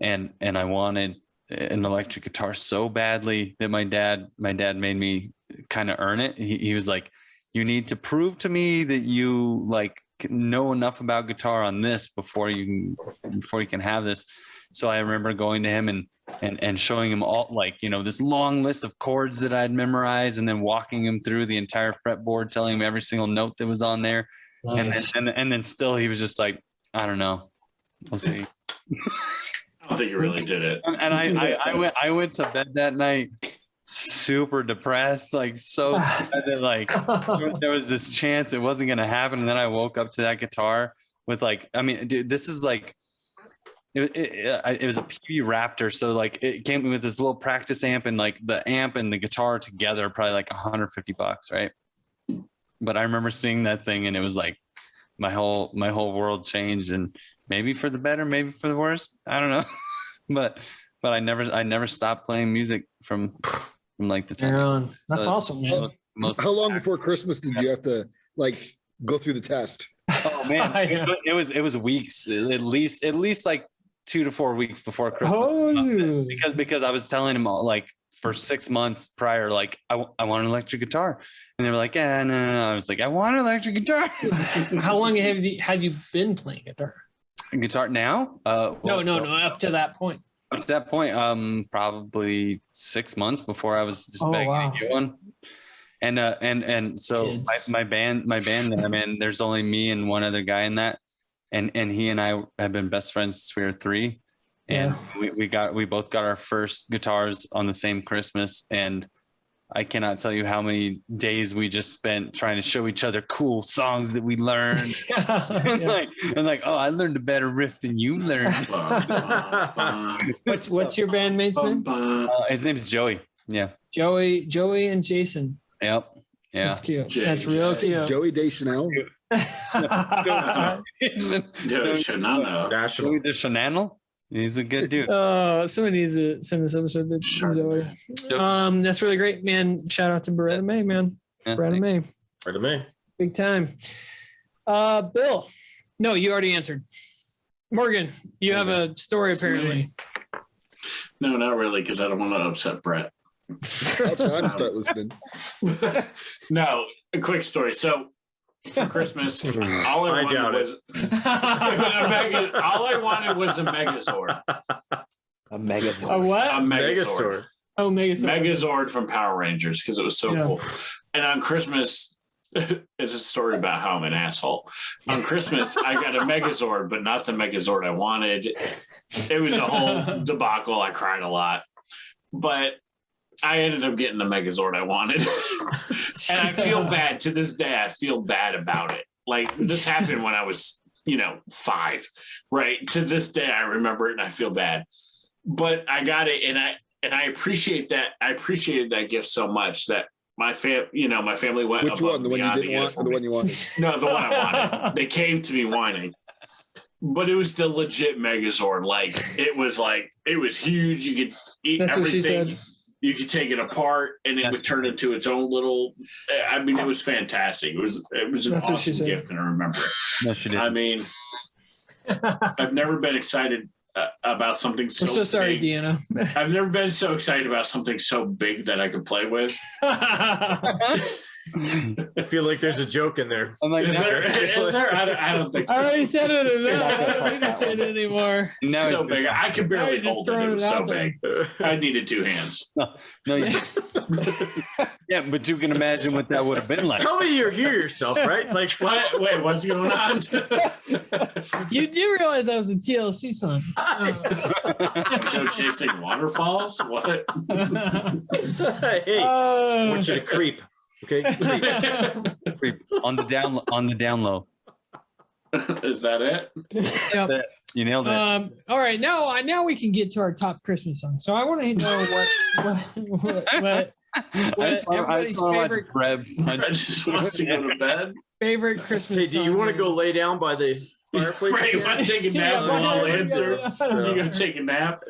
And I wanted an electric guitar so badly that my dad made me kind of earn it. He was like, "You need to prove to me that you like know enough about guitar on this before you can have this." So I remember going to him and showing him all, like, you know, this long list of chords that I'd memorized, and then walking him through the entire fretboard, telling him every single note that was on there. Nice. And then still he was just like, "I don't know, we'll see." I don't think you really did it. And I went to bed that night super depressed, like so sad that like there was this chance it wasn't gonna happen. And then I woke up to that guitar with like, I mean, dude, this is like it was a PV Raptor, so like it came with this little practice amp, and like the amp and the guitar together probably like $150, right? But I remember seeing that thing, and it was like my whole world changed, and maybe for the better, maybe for the worse, I don't know. but I never stopped playing music from like the time. That's awesome, man. How long before Christmas did you have to like go through the test? Oh man, it was weeks, at least like 2 to 4 weeks before Christmas. Because I was telling him all, like for 6 months prior, like I want an electric guitar, and they were like, "Yeah, no." I was like, "I want an electric guitar." How long had you been playing guitar? Guitar now? No, up to that point. Up to that point, probably 6 months before I was just begging to get one. And so my band that I'm in, there's only me and one other guy in that, and he and I have been best friends since we were 3, and we both got our first guitars on the same Christmas, and I cannot tell you how many days we just spent trying to show each other cool songs that we learned. I'm like, "Oh, I learned a better riff than you learned." What's your bandmate's name? His name's Joey. Yeah. Joey and Jason. Yep. Yeah. That's cute. That's real cute. Joey Deschanel. Joey Deschanel. He's a good dude. Oh, someone needs to send this episode to Zoe. That's really great, man. Shout out to Beretta May, man. Yeah, Beretta May. Big time. Bill. No, you already answered. Morgan, you have a story apparently. No, not really, because I don't want to upset Brett. I'll try to start listening. No, a quick story. So for Christmas, all I wanted was a Megazord. A Megazord. A what? A Megazord. Oh, Megazord. Megazord from Power Rangers, because it was so cool. And on Christmas, it's a story about how I'm an asshole. On Christmas, I got a Megazord, but not the Megazord I wanted. It was a whole debacle. I cried a lot. But I ended up getting the Megazord I wanted. And I feel bad to this day. I feel bad about it. Like, this happened when I was, 5, right? To this day, I remember it and I feel bad. But I got it, and I appreciate that. I appreciated that gift so much that my family went. Which one? The one you didn't want, or the one you wanted? No, the one I wanted. They came to me whining. But it was the legit Megazord. It was huge. You could eat That's everything. What she said. You could take it apart and it would turn into its own little. I mean, it was fantastic. It was an awesome gift, and I remember it. No, she didn't. I mean, I've never been excited about something so. I'm so sorry, big. Deanna. I've never been so excited about something so big that I could play with. I feel like there's a joke in there. I'm like, Is there? I don't think so. I already said it Not enough. gonna I don't touch need to that say one. it anymore. no, So big. I could barely just hold it. It throwing was it so out there. big. I needed 2 hands. no, yeah, but you can imagine what that would have been like. Tell me you hear yourself, right? Like What? Wait, what's going on? You do realize that was a TLC song. No chasing waterfalls? What? hey, I want you to creep. Okay. Creep. On the down low. Is that it? Yep. You nailed it. All right, now we can get to our top Christmas song. So I want to know what everybody's favorite I just wants to go to bed. favorite Christmas Hey, song. do you want to go is. lay down by the fireplace? Right, you want to take a nap and I'll answer. So- You gonna take a nap?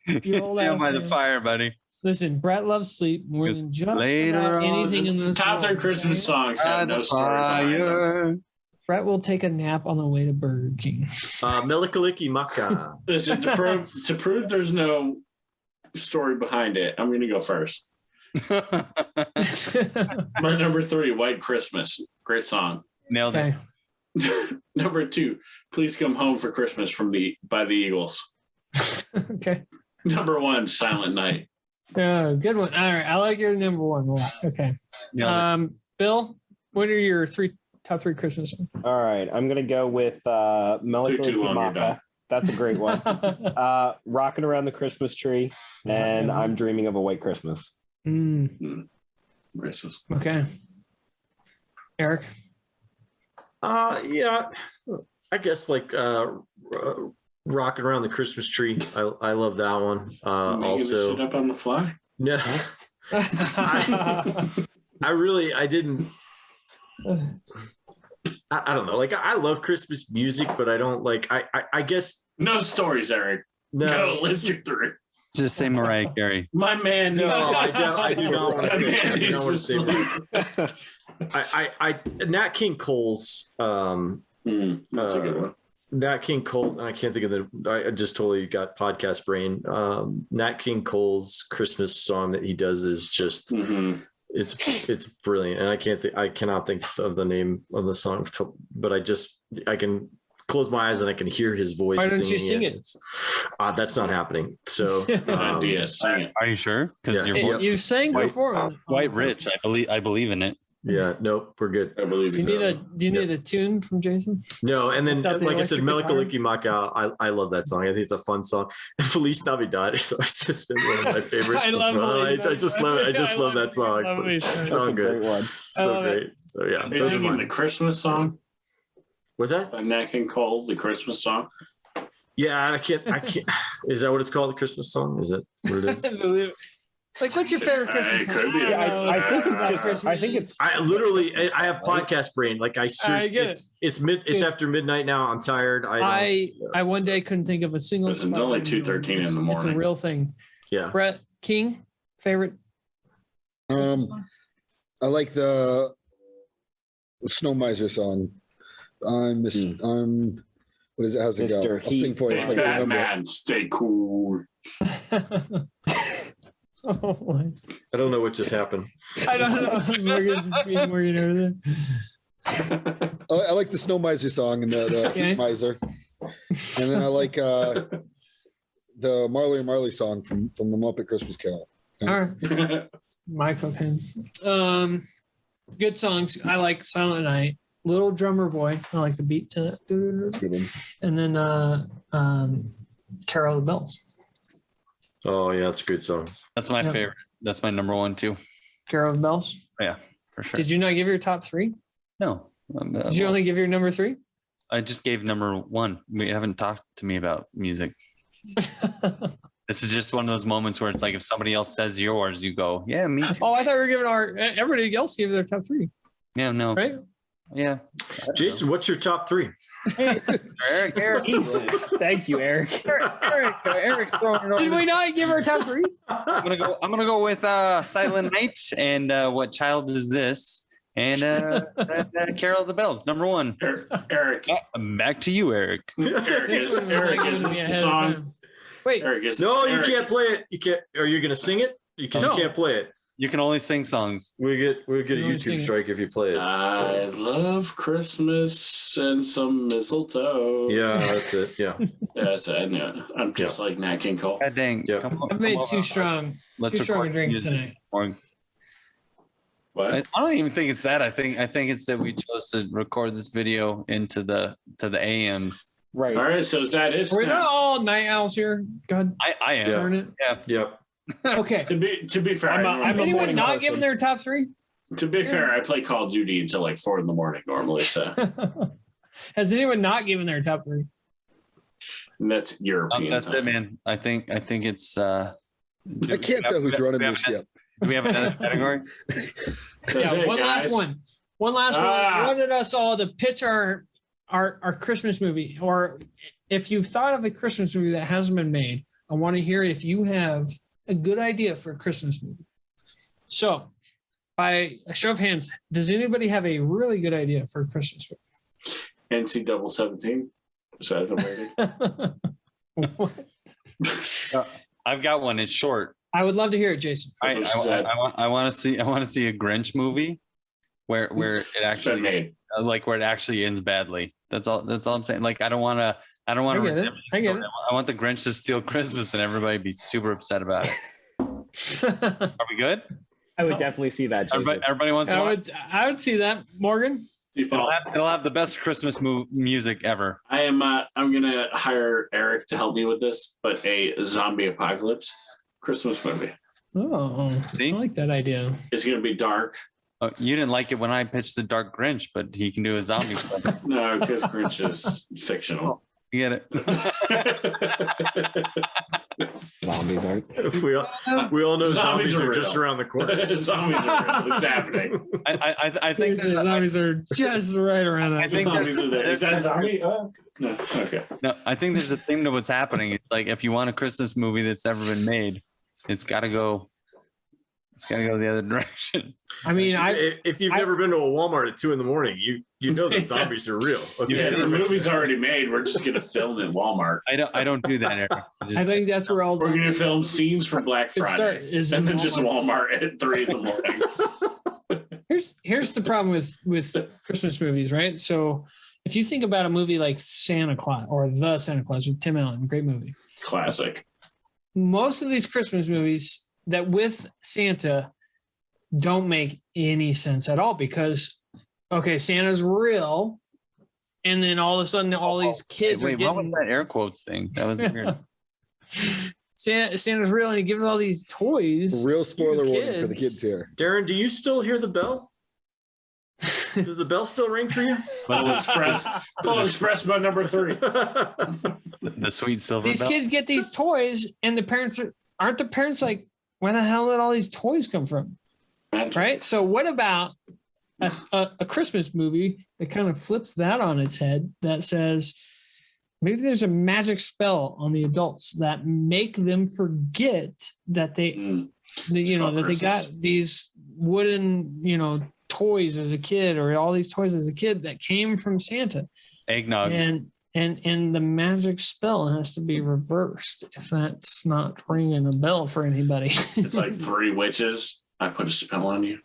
You old Down ass by the man. fire, buddy. Listen, Brett loves sleep more than just later about on, anything in this Top 3 world, Christmas okay? songs By have the no story behind them. fire. Brett will take a nap on the way to Burger King. Melikaliki Maka. Listen, to prove there's no story behind it, I'm gonna go first. My number 3, White Christmas. Great song. Nailed Okay. it. Number 2, Please Come Home for Christmas by the Eagles. Okay. Number 1, Silent Night. Oh, good one. All right. I like your number one a lot. Okay. Nailed it. Bill, what are your top 3 Christmas songs? All right, I'm gonna go with Melancholy Too long, you're done. Maka. That's a great one. Rocking Around the Christmas Tree, and I'm Dreaming of a White Christmas. Racist. Okay. Eric? Yeah, I guess like Rocking Around the Christmas Tree. I love that one. Making this Also, shit up on the fly. no, I didn't. I don't know. Like I love Christmas music, but I don't like. I guess No stories, Eric. no. Go, list your 3. Just say Mariah Carey. My man. No, I do not want to My say. man I do needs not want to to say that. sleep. Nat King Cole's That's a good one. Nat King Cole. I can't think of I just totally got podcast brain. Nat King Cole's Christmas song that he does is just it's brilliant, and I cannot think of the name of the song, but I can close my eyes and I can hear his voice. Why don't you sing it? That's not happening. So Idea, sing it. Are you sure? Because Yeah. you're You sang White- before. quite rich. I believe in it. yeah, nope, we're good. I believe Do you so. need a tune from Jason? No, and then Bust out the like I said, electric guitar? Melikaliki Maka. I love that song. I think it's a fun song. Feliz Navidad. So it's just been one of my favorites. I love as well. Feliz I just love it. I Navidad. just I love love that song. Feliz It's Navidad. so That's a good. great one. I So love it. great. So yeah, Are you those are thinking the mine. Christmas song What's that? by Nat King Cole, the Christmas song? Yeah, I can't. Is that what it's called? The Christmas song? Is it what it is? Like, what's your favorite Christmas It could song? be. I think it's About just. Christmas. I think it's. I have podcast brain. Like I seriously, get it. it's after midnight now. I'm tired. I one day couldn't think of a single. Listen, it's song. only 2:13 in the It's a morning. real thing. yeah. Brett King, favorite. I like the Snow Miser song. I'm what is it? How's it go? Mr. I'll sing for you. Hey, if I can remember. Batman, stay cool. Oh my. I don't know what just happened. I don't know. Morgan's being Morgan over there. I like the Snow Miser song and the Okay. Miser, and then I like the Marley and Marley song from the Muppet Christmas Carol. All right. Michael Penn. Good songs. I like Silent Night. Little Drummer Boy. I like the beat to it. That's a good one. And then Carol of the Bells. Oh yeah, it's a good song. That's my Yeah. favorite. That's my number 1 too. Carol of the Bells. Yeah, for sure. Did you not give your top 3? No. Did you only give your number 3? I just gave number 1. We haven't talked to me about music. This is just one of those moments where it's like if somebody else says yours, you go, yeah, me too. Oh, I thought we were giving everybody else gave their top 3, Yeah, no. right? Yeah. Jason, what's your top 3? Eric. Jesus. Thank you, Eric. Eric's throwing it over. Did we not give our top 3? I'm gonna go with Silent Night and What Child Is This? And Carol of the Bells, number 1. Eric. Back to you, Eric. Eric is This one was like this giving me the ahead of song. time. Wait, Eric is No, you Eric, can't play it. You can't. Are you going to sing it? Because No. you can't play it. You can only sing songs. We get a Really YouTube sing it. strike if you play it. I love Christmas and some mistletoe. Yeah, that's it. Yeah. Yeah, that's it. Yeah. I'm just like Nat King Cole. God dang. Yeah. I've made too strong drinks tonight. What? I don't even think it's that. I think it's that we chose to record this video into the AMs. Right. All right, so that is. We're not all night owls here. God, I am. darn it. Yeah. Yep. Okay. To be fair, Has anyone not given their top three? To be fair, I play Call of Duty until like 4 a.m. normally. So Has anyone not given their top three? and that's European. That's time. it, man. I think it's. I can't tell who's running this ship. Do we have another category? That's it, One guys. last one. One last one. I wanted us all to pitch our Christmas movie, or if you've thought of a Christmas movie that hasn't been made, I want to hear if you have a good idea for a Christmas movie. So, by a show of hands, does anybody have a really good idea for a Christmas movie? NC 17. Is that the rating? What? I've got one. It's short. I would love to hear it, Jason. I want to see a Grinch movie where it It's been actually made. where it actually ends badly. That's all I'm saying. Like I don't want to. I get it. I get it. I want the Grinch to steal Christmas and everybody be super upset about it. Are we good? I would definitely see that. Jason. Everybody wants to watch. I would see that, Morgan. Default. It'll have the best Christmas music ever. I'm gonna hire Eric to help me with this, but a zombie apocalypse Christmas movie. Oh, See? I like that idea. It's gonna be dark. Oh, you didn't like it when I pitched the Dark Grinch, but he can do a zombie film. No, because Grinch is fictional. You get it? Zombie dark. We all know zombies are real. just around the corner. Zombies are real. It's happening. I think The zombies are just right around that. I think Zombies are there. Is that zombie? Oh, no. Okay. No, I think there's a theme to what's happening. It's like if you want a Christmas movie that's ever been made, it's got to go the other direction. I mean, if you've never been to a Walmart at 2 a.m, you know that zombies are real. Okay? Yeah, the movie's already made. We're just gonna film in Walmart. I don't do that, Eric. I think that's where all We're gonna film scenes from Black Friday, and then just Walmart at 3 a.m. Here's the problem with Christmas movies, right? So if you think about a movie like Santa Claus or The Santa Claus with Tim Allen, great movie. Classic. Most of these Christmas movies that with Santa don't make any sense at all because, okay, Santa's real, and then all of a sudden all these kids are getting... what was that air quotes thing? That was weird. Santa's real, and he gives all these toys. Real spoiler to warning for the kids here. Darren, do you still hear the bell? Does the bell still ring for you? Polo Express by number 3. The sweet silver These bell. kids get these toys, and the parents aren't the parents like, where the hell did all these toys come from? Right? So what about a Christmas movie that kind of flips that on its head that says maybe there's a magic spell on the adults that make them forget that they got these wooden, toys as a kid, or all these toys as a kid that came from Santa. Eggnog. And the magic spell has to be reversed if that's not ringing a bell for anybody. It's like 3 witches. I put a spell on you.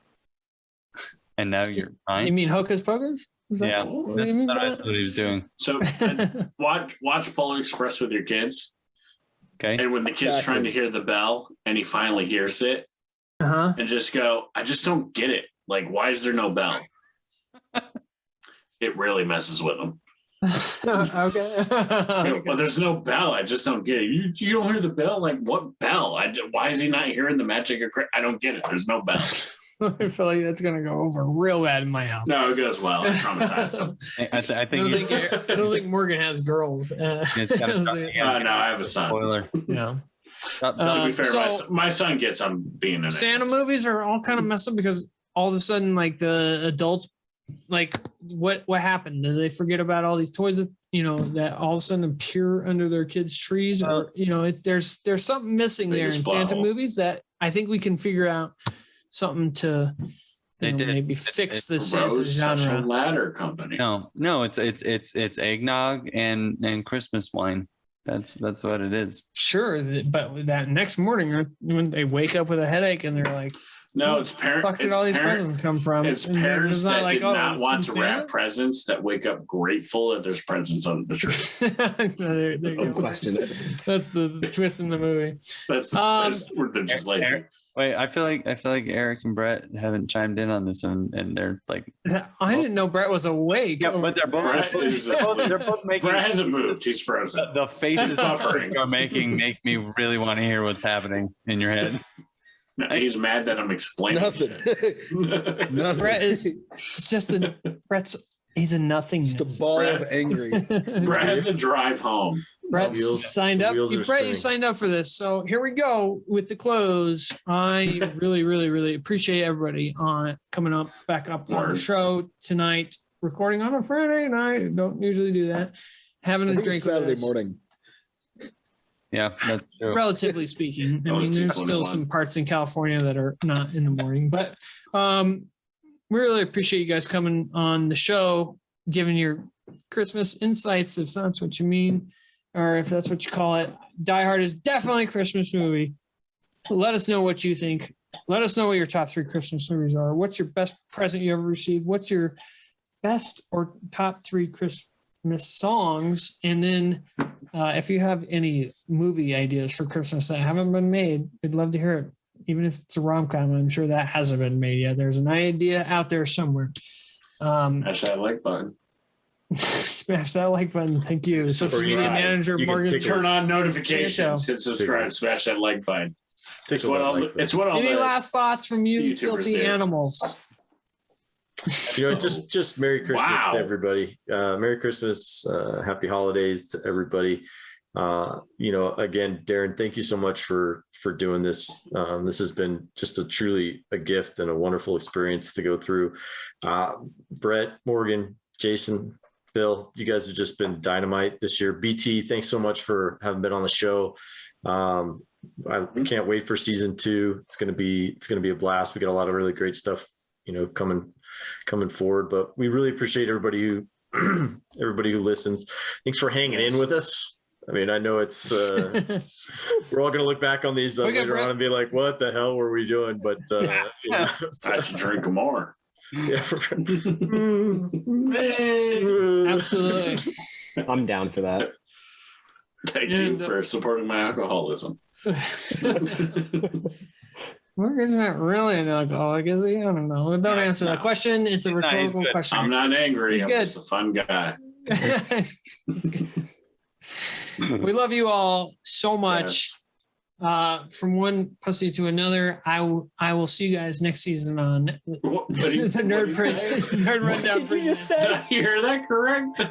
And now you're fine. You mean Hocus Pocus? Yeah, that's what he was doing. So watch Polar Express with your kids. Okay. And when the kid's trying to hear the bell and he finally hears it, and just go, I just don't get it. Like, why is there no bell? It really messes with them. Okay. Well, there's no bell. I just don't get it. You don't hear the bell? Like, what bell? Why is he not hearing the magic of Christmas? I don't get it. There's no bell. I feel like that's going to go over real bad in my house. No, it goes well. I traumatized him. I don't think Morgan has girls. No, I have a son. Spoiler. Yeah. To be fair, my son gets I'm being an Santa movies are all kind of messed up because all of a sudden, like the adults, like what happened? Did they forget about all these toys that that all of a sudden appear under their kids' trees? Or there's something missing there in Santa movies that I think we can figure out something to maybe fix the Santa genre. Ladder company. No, it's eggnog and Christmas wine. That's what it is. Sure, but that next morning when they wake up with a headache and they're like, no, it's parents. Fuck did all these presents come from? It's And parents it's not that like, did not want to Santa? wrap presents that wake up grateful that there's presents under the tree. there you Don't go. question it. That's the twist in the movie. That's the twist where they're just lazy. Wait, I feel like Eric and Brett haven't chimed in on this, and they're like, I didn't know Brett was awake. yeah, but they're both they're both making. Brett hasn't moved. He's frozen. The faces buffering. you're making make me really want to hear what's happening in your head. No, he's mad that I'm explaining. Nothing. Nothing. Brett is just a he's a nothingness. Just a ball of angry. Brett has to drive home. Brett Wheels- signed up. wheels are Brett, you spinning. signed up for this. So here we go with the close. I really, really, really appreciate everybody on coming back up on the Word. show tonight. Recording on a Friday night. Don't usually do that. Having I a think drink it's with Saturday us. morning. Yeah, that's true. Relatively speaking. I Only mean, there's 2:21. still some parts in California that are not in the morning, but we really appreciate you guys coming on the show, giving your Christmas insights, if that's what you mean, or if that's what you call it. Die Hard is definitely a Christmas movie. Let us know what you think. Let us know what your top 3 Christmas movies are. What's your best present you ever received? What's your best or top 3 Christmas songs? And then if you have any movie ideas for Christmas that haven't been made, we'd love to hear it. Even if it's a rom-com, I'm sure that hasn't been made yet. There's an idea out there somewhere. Smash that like button. Smash that like button. Thank you. Social Or you media can- manager you can Morgan. tickle- Turn on notifications. Yeah. Hit subscribe. Smash that like button. It's what all. It's what all. Any the- last thoughts from you, YouTubers filthy do. animals? Just Merry Christmas Wow. to everybody. Merry Christmas, happy holidays to everybody. Again, Darren, thank you so much for doing this. This has been just truly a gift and a wonderful experience to go through. Brett, Morgan, Jason, Bill, you guys have just been dynamite this year. BT, thanks so much for having been on the show. I can't wait for season 2. It's gonna be a blast. We got a lot of really great stuff, coming forward. But we really appreciate everybody who listens. Thanks for hanging in with us. I mean, I know it's we're all gonna look back on these later on and be like, "What the hell were we doing?" But I should drink more. yeah, Absolutely. I'm down for that. Thank you for supporting my alcoholism. Morgan's not really an alcoholic, is he? I don't know. Don't answer that question. It's a rhetorical question. I'm not angry. He's I'm good. just a fun guy. We love you all so much. From one pussy to another. I will see you guys next season on What the Nerd Rundown. Did you just say? Did I hear that correct?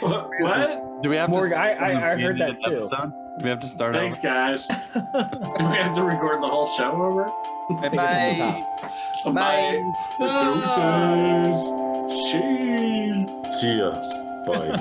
What? Do we have Morgan, to? I heard that too. Episode? Do we have to start Thanks, over? guys. Do we have to record the whole show over? Bye. Bye. Deuces. She. see ya. Bye.